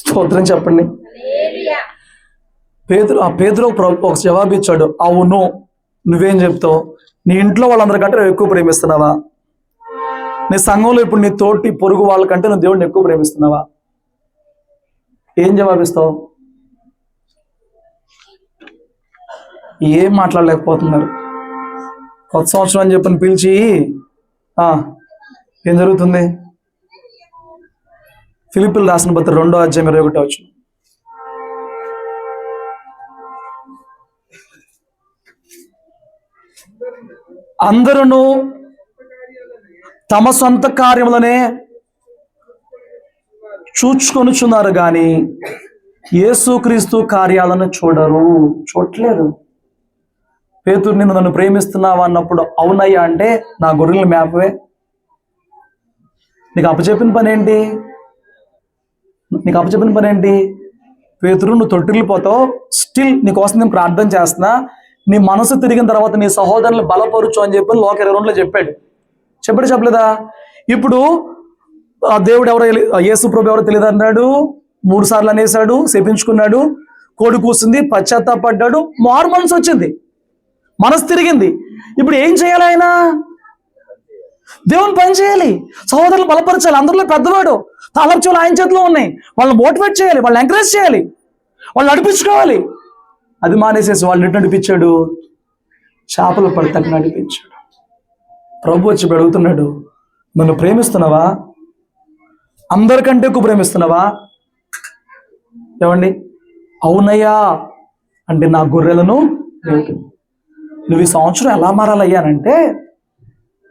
స్తోత్రం చెప్పండి. పేతురు ఒక జవాబు ఇచ్చాడు, అవును. నువ్వేం చెప్తావు? నీ ఇంట్లో వాళ్ళందరికంటే నువ్వు ఎక్కువ ప్రేమిస్తున్నావా? నీ సంఘంలో ఇప్పుడు నీ తోటి పొరుగు వాళ్ళకంటే నువ్వు దేవుడిని ఎక్కువ ప్రేమిస్తున్నావా? ఏం జవాబిస్తావు? ఏం మాట్లాడలేకపోతున్నారు. కొత్త సంవత్సరం అని చెప్పని పిలిచి ఏం జరుగుతుంది? ఫిలిప్పీయులకు రాసిన పత్రిక 2వ అధ్యాయం 21వ వచనం. అందరూ తమ సొంత కార్యములనే చూచుకొనుచున్నారు గాని యేసుక్రీస్తు కార్యాలను చూడలేదు. పేతురు, నిన్ను నన్ను ప్రేమిస్తున్నావా అన్నప్పుడు అవునయ్యా అంటే నా గొర్రెల మేపవే. నీకు అప్పచెప్పిన పని ఏంటి? పేతురు, నువ్వు తొట్టిల్లిపోతావు, స్టిల్ నీకోసం నేను ప్రార్థన చేస్తున్నా, నీ మనసు తిరిగిన తర్వాత నీ సహోదరులు బలపరుచు అని చెప్పి లోక 22లో చెప్పలేదా? ఇప్పుడు ఆ దేవుడు ఎవరో, యేసు ప్రభు ఎవరో తెలియదు అన్నాడు, 3 సార్లు అనేసాడు, శపించుకున్నాడు, కోడి కూసింది, పశ్చాత్తాపడ్డాడు, మారు మనసు వచ్చింది, మనసు తిరిగింది. ఇప్పుడు ఏం చేయాలి? ఆయన దేవుని పని చేయాలి, సహోదరులు బలపరచాలి. అందరిలో పెద్దవాడు, తాళర్చులు ఆయన చేతిలో ఉన్నాయి. వాళ్ళని మోటివేట్ చేయాలి, వాళ్ళని ఎంకరేజ్ చేయాలి, వాళ్ళు నడిపించుకోవాలి. అది మానేసేసి వాళ్ళు నడిపించాడు, చేపలు పడతాకి నడిపించాడు. ప్రభు వచ్చి అడుగుతున్నాడు, నన్ను ప్రేమిస్తున్నావా? అందరికంటే ఎక్కువ ప్రేమిస్తున్నావా? ఏమండి, అవునయ్యా అంటే నా గొర్రెలను మేపు. నువ్వు ఈ సంవత్సరం ఎలా మారాలయ్యానంటే,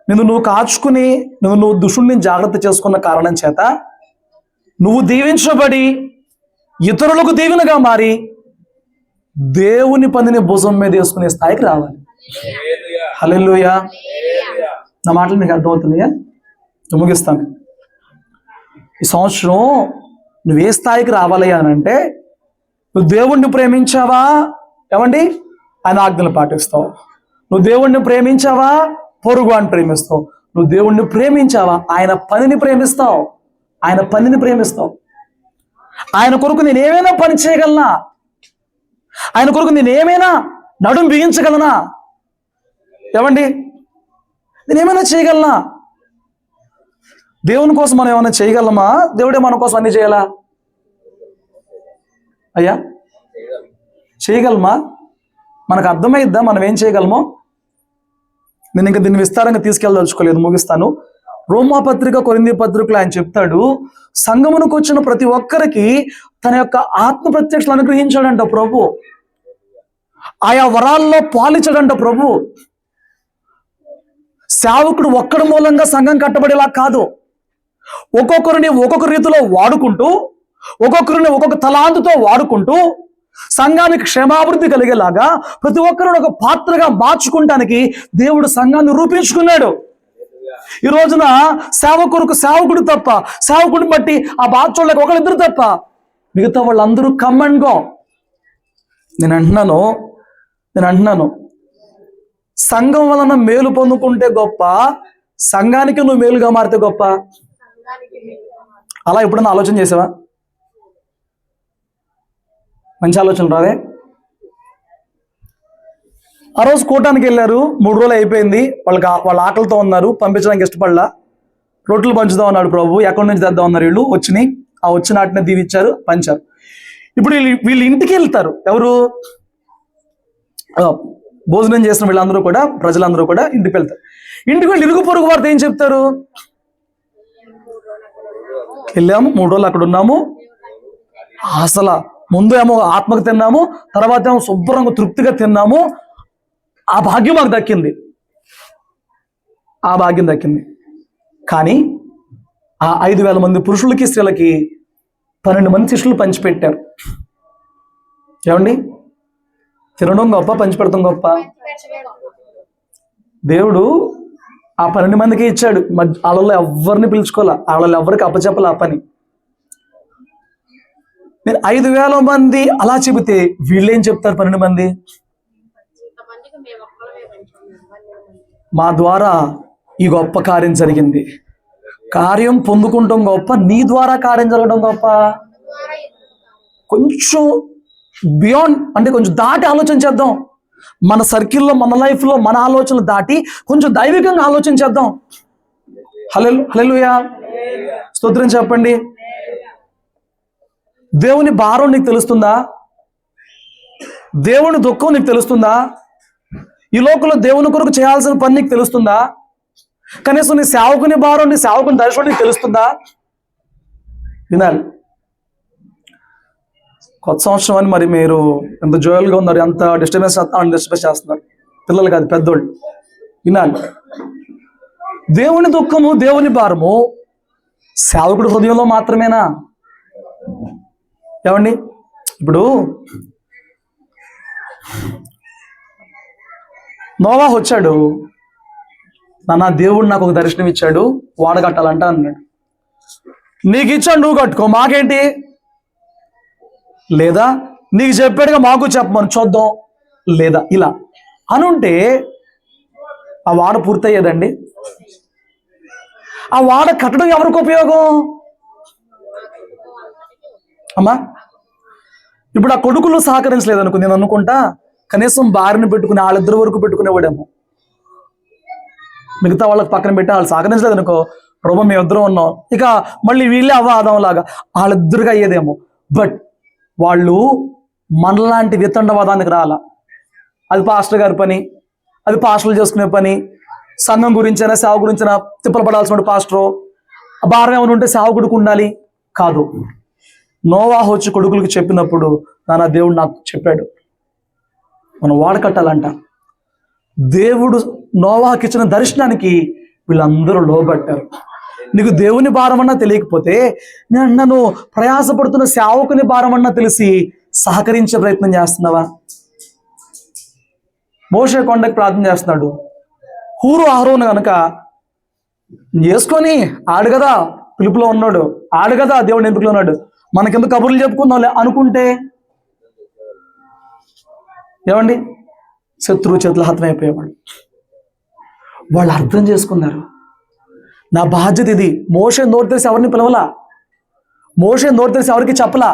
నువ్వు కాచుకుని నువ్వు దుష్టుని జాగ్రత్త చేసుకున్న కారణం చేత నువ్వు దీవించబడి ఇతరులకు దీవెనగా మారి దేవుని పనిని భుజం మీద వేసుకునే స్థాయికి రావాలి. హల్లెలూయా. నా మాటలు మీకు అర్థమవుతున్నాయా? ముగిస్తాను. ఈ సంవత్సరం నువ్వు ఏ స్థాయికి రావాలి అని అంటే, నువ్వు దేవుణ్ణి ప్రేమించావా? ఏమండి, ఆయన ఆజ్ఞలు పాటిస్తావు. నువ్వు దేవుణ్ణి ప్రేమించావా? పొరుగు అని ప్రేమిస్తావు. నువ్వు దేవుణ్ణి ప్రేమించావా? ఆయన పనిని ప్రేమిస్తావు. ఆయన కొరకు నేనేమైనా పని చేయగలనా? ఆయన కొరకు నేనేమైనా నడుం బిగించగలనా? ఏమండి, నేనేమైనా చేయగలనా? దేవుని కోసం మనం ఏమైనా చేయగలమా? దేవుడే మన కోసం అన్ని చేయాలా? అయ్యా, చేయగలమా? మనకు అర్థమైద్దా మనం ఏం చేయగలమో? నేను ఇంకా దీన్ని విస్తారంగా తీసుకెళ్ళదలుచుకోలేదు, ముగిస్తాను. రోమా పత్రిక, కొరింథీ పత్రికలో ఆయన చెప్తాడు, సంఘమునకు వచ్చిన ప్రతి ఒక్కరికి తన యొక్క ఆత్మ ప్రత్యక్షలు అనుగ్రహించాడంట ప్రభు. ఆయా వరాల్లో పాలించాడంట ప్రభు. సేవకుడు ఒక్కడి మూలంగా సంఘం కట్టబడేలా కాదు, ఒక్కొక్కరిని ఒక్కొక్క రీతిలో వాడుకుంటూ, ఒక్కొక్కరిని ఒక్కొక్క తలాంతుతో వాడుకుంటూ సంఘానికి క్షేమాభివృద్ధి కలిగేలాగా ప్రతి ఒక్కరిని ఒక పాత్రగా మార్చుకుంటానికి దేవుడు సంఘాన్ని రూపించుకున్నాడు. ఈ రోజున సేవకుడు తప్ప, సేవకుడిని బట్టి ఆ బాధ్యులకు ఒకరిద్దరు తప్ప మిగతా వాళ్ళందరూ కమ్ అండ్ గో. నేను అంటున్నాను సంఘం వలన మేలు పొందుకుంటే గొప్ప, సంఘానికి నువ్వు మేలుగా మారితే గొప్ప. అలా ఎప్పుడన్నా ఆలోచన చేసావా? మంచి ఆలోచన రాదే. ఆ రోజు కూటానికి వెళ్ళారు, 3 రోజులు అయిపోయింది, వాళ్ళ ఆకలితో ఉన్నారు, పంపించడానికి ఇష్టపడలా. రొట్టెలు పంచుదాం అన్నాడు ప్రభు. ఎక్కడి నుంచి తెద్దాం అన్నారు వీళ్ళు. వచ్చినాయి, ఆ వచ్చిన వాటిని దీవిచ్చారు, పంచారు. ఇప్పుడు వీళ్ళు ఇంటికి వెళ్తారు. ఎవరు? భోజనం చేసిన వీళ్ళందరూ కూడా, ప్రజలందరూ కూడా ఇంటికి వెళ్తారు. ఇంటికి వెళ్ళి ఇరుగు పొరుగు వారితో ఏం చెప్తారు? వెళ్ళాము, 3 రోజులు అక్కడ ఉన్నాము, అసలు ముందు ఏమో ఆత్మకు తిన్నాము, తర్వాత ఏమో శుభ్రంగా తృప్తిగా తిన్నాము, ఆ భాగ్యం మాకు దక్కింది. కానీ ఆ 5,000 మంది పురుషులకి స్త్రీలకి 12 మంది శిష్యులు పంచిపెట్టారు. ఏమండి? తినడం గొప్ప, పంచిపెడతాం గొప్ప? దేవుడు ఆ 12 మందికి ఇచ్చాడు. వాళ్ళలో ఎవరిని పిలుచుకోవాలా, వాళ్ళలో ఎవరికి అప్పచెప్పాలి ఆ పని. నేను 5,000 మంది అలా చెబితే వీళ్ళేం చెప్తారు? 12 మంది మా ద్వారా ఈ గొప్ప కార్యం జరిగింది. కార్యం పొందుకుంటాం గొప్ప, నీ ద్వారా కార్యం జరగడం గొప్ప. కొంచెం బియాండ్, అంటే కొంచెం దాటి ఆలోచన చేద్దాం. మన సర్కిల్లో, మన లైఫ్లో మన ఆలోచనలు దాటి కొంచెం దైవికంగా ఆలోచన చేద్దాం. హల్లెలూయా, స్తోత్రం చెప్పండి. దేవుని భారం నీకు తెలుస్తుందా? దేవుని దుఃఖం నీకు తెలుస్తుందా? ఈ లోకంలో దేవుని కొరకు చేయాల్సిన పని నీకు తెలుస్తుందా? కనీసం నీ సేవకుని భారం, నీ సేవకుని దర్శనం నీకు తెలుస్తుందా? వినాలి. కొత్త సంవత్సరం అని మరి మీరు ఎంత జోయల్గా ఉన్నారు, ఎంత డిస్టర్బెన్స్ చేస్తున్నారు. పిల్లలు కాదు, పెద్దోళ్ళు. వినాలి. దేవుని దుఃఖము, దేవుని భారము సేవకుడి హృదయంలో మాత్రమేనా? ఏమండి? ఇప్పుడు నోవాహు వచ్చాడు, నా దేవుడు నాకు ఒక దర్శనం ఇచ్చాడు, వాడ కట్టాలంట అన్నాడు. నీకు ఇచ్చాడు, నువ్వు కట్టుకో, మాకేంటి? లేదా నీకు చెప్పాడుగా మాకు చెప్పమని చూద్దాం, లేదా ఇలా అనుంటే ఆ వాడ పూర్తయ్యేదండి? ఆ వాడ కట్టడం ఎవరికి ఉపయోగం అమ్మా? ఇప్పుడు ఆ కొడుకులు సహకరించలేదనుకో, నేను అనుకుంటా కనీసం భార్యను పెట్టుకుని వాళ్ళిద్దరి వరకు పెట్టుకునేవాడేమో. మిగతా వాళ్ళకి పక్కన పెట్టి వాళ్ళు సహకరించలేదు అనుకో, ప్రభు మేము ఇద్దరం ఉన్నాం, ఇక మళ్ళీ వీళ్ళే అవ్వ లాగా వాళ్ళిద్దరికి అయ్యేదేమో. బట్ వాళ్ళు మనలాంటి వితండవాదానికి రాలా. అది పాస్టర్ గారి పని, అది పాస్టర్లు చేసుకునే పని. సంఘం గురించైనా సేవ గురించైనా తిప్పలు పడాల్సిన పాస్టరు, భారం ఏమైనా ఉంటే సేవకుడికి ఉండాలి కాదు. నోవాహు వచ్చి కొడుకులకు చెప్పినప్పుడు నా దేవుడు నాకు చెప్పాడు, మనం వాడ కట్టాలంట. దేవుడు నోవాహుకి ఇచ్చిన దర్శనానికి వీళ్ళందరూ లోబట్టారు. నీకు దేవుని భారం అన్నా తెలియకపోతే, నన్ను ప్రయాసపడుతున్న సేవకుని భారం అన్నా తెలిసి సహకరించే ప్రయత్నం చేస్తున్నావా? మోషే కొండకి ప్రార్థన చేస్తున్నాడు. హూరు అహరోను కనుక చేసుకొని, ఆడు కదా పిలుపులో ఉన్నాడు, ఆడు కదా దేవుని ఎంపికలో ఉన్నాడు, మనకెందుకు కబుర్లు చెప్పుకుందాం అనుకుంటే ఏమండి? శత్రువు చేతులు హతమైపోయేవాడు. వాళ్ళు అర్థం చేసుకున్నారు, నా బాధ్యత ఇది. మోషే నోరు తెలిసి ఎవరిని పిలవలా, మోషే నోరు తెలిసి ఎవరికి చెప్పలా.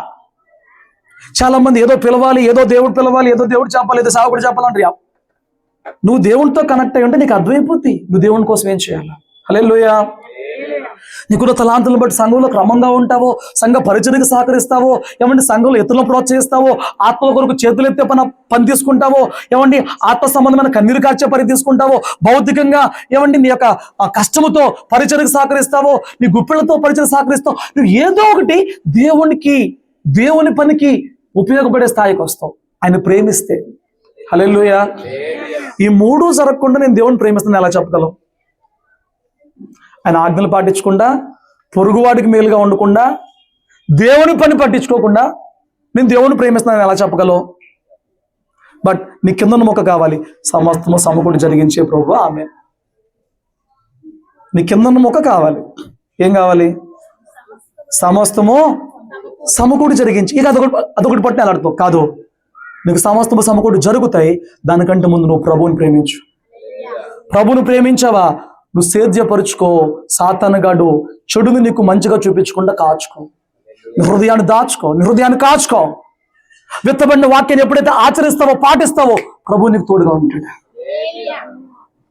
చాలా మంది ఏదో పిలవాలి, ఏదో దేవుడు పిలవాలి, ఏదో దేవుడు చెప్పాలి, ఏదో సేవకుడు చెప్పాలంటారు. నువ్వు దేవునితో కనెక్ట్ అయ్యి ఉంటే నీకు అర్థమైపోద్ది నువ్వు దేవుని కోసం ఏం చేయాలి. హల్లెలూయా. నీకున్న తలాంతులను బట్టి సంఘంలో క్రమంగా ఉంటావో, సంఘ పరిచర్యకు సహకరిస్తావో, ఏమంటే సంఘంలో ఇతరులను ప్రోత్సహిస్తావో, ఆత్మల కొరకు చేతులు ఎత్తే పని తీసుకుంటావో, ఏమండి ఆత్మ సంబంధమైన కన్నీరు కార్చే పని తీసుకుంటావో, భౌతికంగా ఏమండి నీ యొక్క కష్టముతో పరిచర్యకు సహకరిస్తావో, నీ గుప్పిళ్లతో పరిచర్య సహకరిస్తావు. నువ్వు ఏదో ఒకటి దేవుని పనికి ఉపయోగపడే స్థాయికి వస్తావు ఆయన ప్రేమిస్తే. హల్లెలూయా. ఈ 3 జరగకుండా నేను దేవుని ప్రేమిస్తాను ఎలా చెప్పగలవు? ఆయన ఆజ్ఞలు పాటించకుండా, పొరుగువాడికి మేలుగా ఉండకుండా, దేవుని పని పట్టించుకోకుండా నేను దేవుని ప్రేమిస్తున్నాను ఎలా చెప్పగలవు? బట్ నీ కింద మొక్క కావాలి, సమస్తము సమకూడి జరిగించే ప్రభువా ఆమేన్. నీ కింద మొక్క కావాలి. ఏం కావాలి? సమస్తము సమకూడి జరిగించి ఇక అదొకటి పట్టిన అర్థం కాదు. నీకు సమస్తము సమకూడి జరుగుతాయి. దానికంటే ముందు నువ్వు ప్రభువుని ప్రేమించు. ప్రభువుని ప్రేమించావా, నువ్వు సేద్యపరుచుకో. సాతానుగాడు చెడుని నీకు మంచిగా చూపించకుండా కాచుకో. నీ హృదయాన్ని దాచుకో, నీ హృదయాన్ని కాచుకో. విత్తబడిన వాక్యాన్ని ఎప్పుడైతే ఆచరిస్తావో, పాటిస్తావో, ప్రభువు నీకు తోడుగా ఉంటాడు.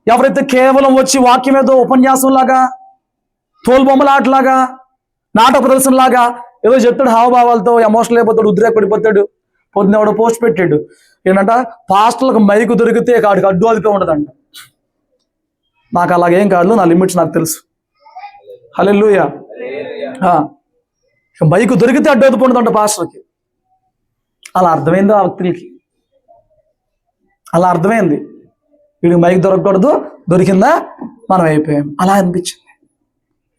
ఎవరైతే కేవలం వచ్చి వాక్యం ఏదో ఉపన్యాసం లాగా, తోలుబొమ్మల ఆటలాగా, నాటక ప్రదర్శనలాగా ఏదో చెప్తాడు, హావభావాలతో ఎమోషనల్ అయిపోతాడు, ఉద్రేకపడిపోతాడు. పొద్దున ఎవడో పోస్ట్ పెట్టాడు ఏంటంట, పాస్టర్లకు మైకు దొరికితే కాడికి అడ్డు అదిపే ఉండదంట. నాకు అలాగేం కాదు, నా లిమిట్స్ నాకు తెలుసు. హల్లెలూయా. మైకు దొరికితే అడ్డు అదిపే ఉండదంట పాస్టర్కి. అలా అర్థమైంది ఆ వ్యక్తులకి, అలా అర్థమైంది. వీడికి మైక్ దొరకకూడదు, దొరికిందా మనం అయిపోయాం, అలా అనిపించింది.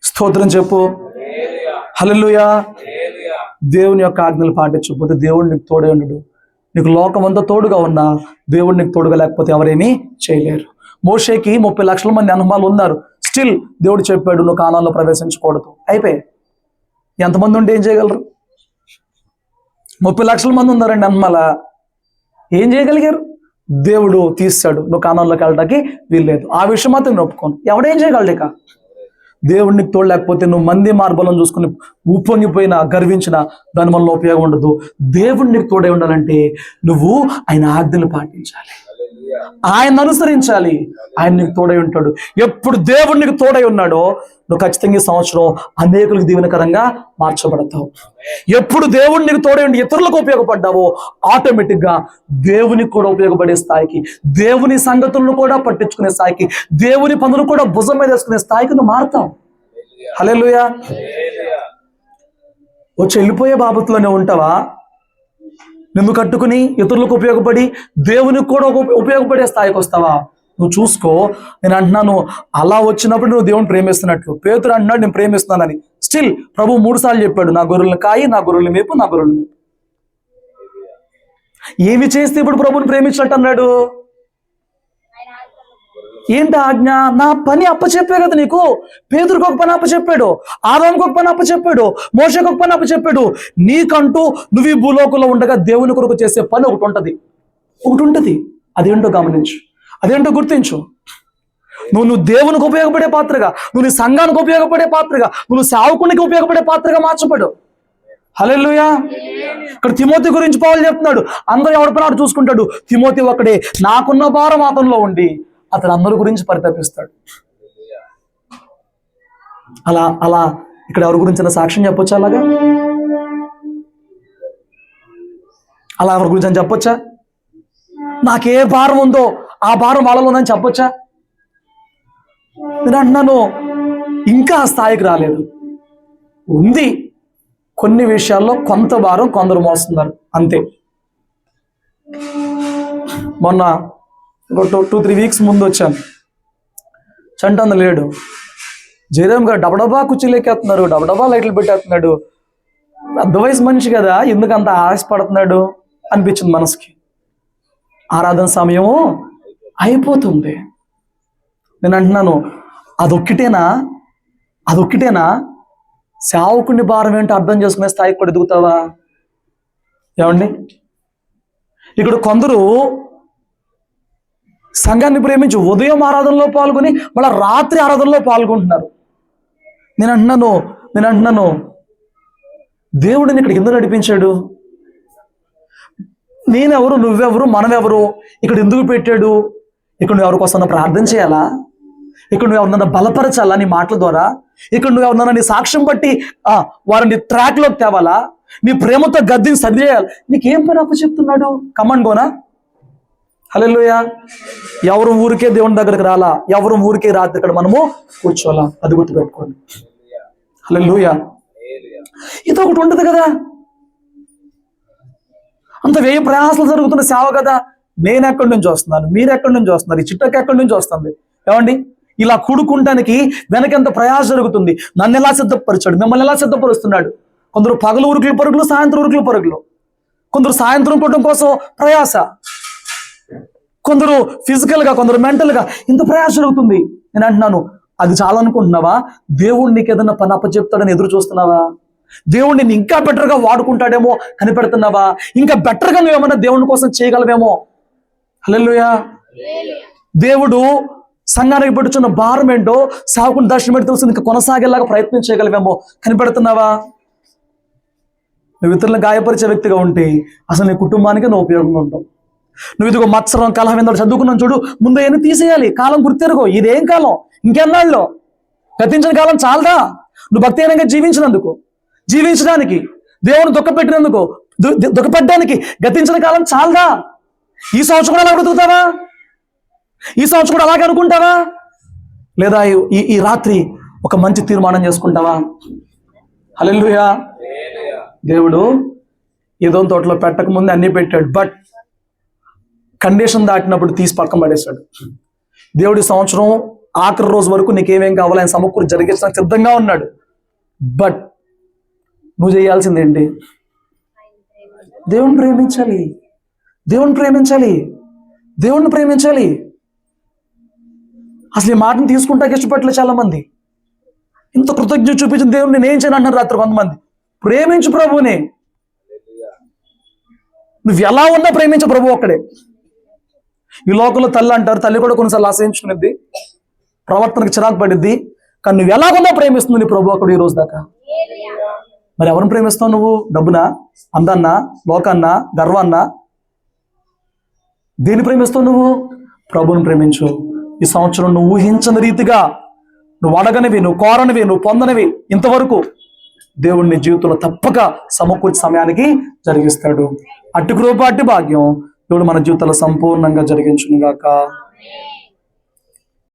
స్తోత్రం చెప్పు. హల్లెలూయా. దేవుని యొక్క ఆజ్ఞలు పాటించకపోతే దేవుడు నీకు తోడే ఉండడు. నీకు లోకం అంతా తోడుగా ఉన్నా దేవుడు నీకు తోడుగా లేకపోతే ఎవరేమీ చేయలేరు. మోషేకి 30 లక్షల మంది అనుమానాలు ఉన్నారు. స్టిల్ దేవుడు చెప్పాడు, నువ్వు కానాన్లో ప్రవేశించకూడదు. అయిపోయాయి. ఎంతమంది ఉంటే ఏం చేయగలరు? 30 లక్షల మంది ఉన్నారండి అనుమాల. ఏం చేయగలిగారు? దేవుడు తీస్తాడు, నువ్వు కానాన్లోకి వెళ్ళడానికి వీల్లేదు. ఆ విషయం మాత్రం నేను ఒప్పుకోను. ఎవడేం చేయగలడు? ఇక దేవుడికి తోడు లేకపోతే నువ్వు మంది మార్బలం చూసుకుని ఉప్పొంగిపోయినా, గర్వించినా దాని వల్ల ఉపయోగం ఉండదు. దేవుడికి తోడై ఉండాలంటే నువ్వు ఆయన ఆజ్ఞలు పాటించాలి, ఆయన అనుసరించాలి. ఆయన నీకు తోడై ఉంటాడు. ఎప్పుడు దేవుడు నీకు తోడై ఉన్నాడో నువ్వు ఖచ్చితంగా ఈ సంవత్సరం అనేకులకు దీవెనకరంగా మార్చబడతావు. ఎప్పుడు దేవుడు నీకు తోడై ఉండి ఇతరులకు ఉపయోగపడ్డావో ఆటోమేటిక్గా దేవునికి కూడా ఉపయోగపడే స్థాయికి, దేవుని సంగతులను కూడా పట్టించుకునే స్థాయికి, దేవుని పనులు కూడా భుజం మీద వేసుకునే స్థాయికి నువ్వు మారుతావు. హల్లెలూయా. వచ్చి వెళ్ళిపోయే బాబతులోనే ఉంటావా? నిన్ను కట్టుకుని ఇతరులకు ఉపయోగపడి దేవునికి కూడా ఉపయోగపడే స్థాయికి వస్తావా? నువ్వు చూసుకో. నేను అంటున్నాను, అలా వచ్చినప్పుడు నువ్వు దేవుని ప్రేమిస్తున్నట్లు. పేతురు అంటున్నాడు, నేను ప్రేమిస్తున్నానని. స్టిల్ ప్రభు 3 సార్లు చెప్పాడు, నా గొర్రెలను కాయి, నా గొర్రెలు మేపు, నా గొర్రెలు మేపు. ఏమి చేస్తే ఇప్పుడు ప్రభుని ప్రేమించినట్టు అన్నాడు? ఏంటి ఆజ్ఞ? నా పని అప్పచెప్పే కదా నీకు. పేతురుకు ఒక పని అప్పచెప్పాడు, ఆదాముకు ఒక పని అప్పచెప్పాడు, మోషేకు ఒక పని అప్పచెప్పాడు. నీకంటూ నువ్వు ఈ భూలోకంలో ఉండగా దేవుని కొరకు చేసే పని ఒకటి ఉంటుంది. అదేంటో గమనించు, అదేంటో గుర్తించు. నువ్వు దేవునికి ఉపయోగపడే పాత్రగా, నువ్వు నీ సంఘానికి ఉపయోగపడే పాత్రగా, నువ్వు సేవకునికి ఉపయోగపడే పాత్రగా మార్చబడు. హల్లెలూయా. ఇక్కడ తిమోతి గురించి పౌలు చెప్తున్నాడు, అందరూ ఎవరి పని వాడు చూసుకుంటాడు, తిమోతి ఒక్కడే నాకున్న భారం అతనిలో ఉండి అతను అందరి గురించి పరితపిస్తాడు. అలా ఇక్కడ ఎవరి గురించి సాక్ష్యం చెప్పొచ్చా? అలా ఎవరి గురించి అని చెప్పొచ్చా? నాకే భారం ఉందో ఆ భారం వాళ్ళలో ఉందని చెప్పొచ్చా? నేను అంటున్నాను, ఇంకా ఆ స్థాయికి రాలేదు. ఉంది, కొన్ని విషయాల్లో కొంత భారం కొందరు మోస్తున్నారు అంతే. మొన్న 2-3 వీక్స్ ముందు వచ్చాను. చంటంద లేడు, జయరామ్ గారు డబడబా కుర్చీలేకేస్తున్నాడు, డబడబా లైట్లు పెట్టేస్తున్నాడు. పెద్ద వయసు మనిషి కదా, ఎందుకు అంత ఆశపడుతున్నాడు అనిపించింది మనసుకి. ఆరాధన సమయము అయిపోతుంది. నేను అంటున్నాను, అదొక్కటేనా సేవకుని భారం ఏంటో అర్థం చేసుకునే స్థాయికి కూడా ఎదుగుతావా? ఏమండి, ఇక్కడ కొందరు సంఘాన్ని ప్రేమించి ఉదయం ఆరాధనలో పాల్గొని మళ్ళీ రాత్రి ఆరాధనలో పాల్గొంటున్నారు. నేను అంటున్నాను దేవుడిని ఇక్కడికి ఎందుకు నడిపించాడు? నేనెవరు, నువ్వెవరు, మనమెవరు, ఇక్కడ ఎందుకు పెట్టాడు? ఇక్కడ నువ్వు ఎవరికోసం ప్రార్థన చేయాలా? ఇక్కడ నువ్వు ఎవరినన్నా బలపరచాలా నీ మాటల ద్వారా? ఇక్కడ నువ్వు ఎవరినన్నా నీ సాక్ష్యం బట్టి వారిని ట్రాక్లోకి తేవాలా? నీ ప్రేమతో గద్దిని సరిచేయాలి. నీకేం పని అప్పచెప్తున్నాడు? Command gonna? హల్లెలూయా. ఎవరు ఊరికే దేవుని దగ్గరికి రాలా, ఎవరు ఊరికే రాత్రి ఇక్కడ మనము కూర్చోవాలా. అది గుర్తుపెట్టుకోండి. హల్లెలూయా. ఇది ఒకటి ఉంటుంది కదా, అంత వ్యయ ప్రయాసాలు జరుగుతున్న సేవ కదా. నేను ఎక్కడి నుంచి వస్తున్నాను, మీరు ఎక్కడి నుంచి వస్తున్నారు, ఈ చిట్టకి ఎక్కడి నుంచి వస్తుంది? ఏమండి, ఇలా కూడుకుంటానికి వెనకెంత ప్రయాస జరుగుతుంది. నన్ను ఎలా సిద్ధపరిచాడు, మిమ్మల్ని ఎలా సిద్ధపరుస్తున్నాడు. కొందరు పగలు ఉరుకులు పరుగులు, సాయంత్రం ఉరుకులు పరుగులు. కొందరు సాయంత్రం కుటుంబం కోసం ప్రయాస, కొందరు ఫిజికల్గా, కొందరు మెంటల్గా. ఇంత ప్రయాస జరుగుతుంది. నేను అంటున్నాను, అది చాలా అనుకుంటున్నావా? దేవుడు నీకు ఏదన్నా పని అప్పచెప్తాడని ఎదురు చూస్తున్నావా? దేవుడిని నిన్ను ఇంకా బెటర్గా వాడుకుంటాడేమో కనిపెడుతున్నావా? ఇంకా బెటర్గా నువ్వేమన్నా దేవుని కోసం చేయగలవేమో. హల్లెలూయా. దేవుడు సంఘానికి పెట్టుచున్న భారం ఏంటో సాకుని దర్శనం పెట్టి తెలుసు, ఇంకా కొనసాగేలాగా ప్రయత్నం చేయగలవేమో కనిపెడుతున్నావా? నువ్వు ఇతరులను గాయపరిచే వ్యక్తిగా ఉంటే అసలు నీ కుటుంబానికి నువ్వు ఉపయోగంగా ఉంటావు. నువ్వు ఇదిగో మత్సరం, కలహం ఏందో చదువుకున్నాను చూడు, ముందు ఏమి తీసేయాలి. కాలం గుర్తెరుగో, ఇదేం కాలం, ఇంకెన్నాళ్ళు? గతించిన కాలం చాలదా? నువ్వు భక్తిహీనంగా జీవించడానికి, దేవుని దుఃఖపెట్టినందుకు, దుఃఖపెట్టడానికి గతించిన కాలం చాలదా? ఈ సంవత్సరం కూడా అలా బ్రతుకుతావా? ఈ సంవత్సరం కూడా అలాగే అనుకుంటావా? లేదా ఈ రాత్రి ఒక మంచి తీర్మానం చేసుకుంటావా? హల్లెలూయా. దేవుడు ఏదో తోటలో పెట్టక ముందే అన్ని పెట్టాడు, బట్ కండిషన్ దాటినప్పుడు తీసి పక్కన పడేశాడు. దేవుడి సంవత్సరం ఆఖరి రోజు వరకు నీకేమేం కావాలో ఆయన సమకూరు జరిగించడానికి సిద్ధంగా ఉన్నాడు. బట్ నువ్వు చేయాల్సింది ఏంటి? దేవుణ్ణి ప్రేమించాలి, దేవుణ్ణి ప్రేమించాలి, దేవుణ్ణి ప్రేమించాలి. అసలు ఈ మాటను తీసుకుంటాకి ఇష్టపడలే చాలా మంది. ఇంత కృతజ్ఞత చూపించిన దేవుడు నేను ఏం చేయను అంటున్నారు రాత్రి కొంతమంది. ప్రేమించు ప్రభువుని. నువ్వు ఎలా ఉన్నా ప్రేమించు ప్రభు ఒక్కడే. ఈ లోకంలో తల్లి అంటారు, తల్లి కూడా కొన్నిసార్లు ఆశ్రయించుకునేది, ప్రవర్తనకు చిరాకు పడిద్ది. కానీ నువ్వు ఎలాగున్నా ప్రేమిస్తుంది నీ ప్రభు ఒక్కడు ఈ రోజు దాకా. మరి ఎవరిని ప్రేమిస్తావు నువ్వు? డబ్బునా, అందాన్నా, లోకాన్నా, గర్వాన్నా? దేన్ని ప్రేమిస్తావు నువ్వు? ప్రభువుని ప్రేమించు. ఈ సంవత్సరం నువ్వు ఊహించని రీతిగా, నువ్వు అడగనివి, నువ్వు కోరనివి, నువ్వు పొందనివి ఇంతవరకు దేవుడిని జీవితంలో తప్పక సమకూర్చి సమయానికి జరిగిస్తాడు. అట్టి కృప, అట్టి భాగ్యం దేవుడు మన జీవితంలో సంపూర్ణంగా జరిగించును గాక.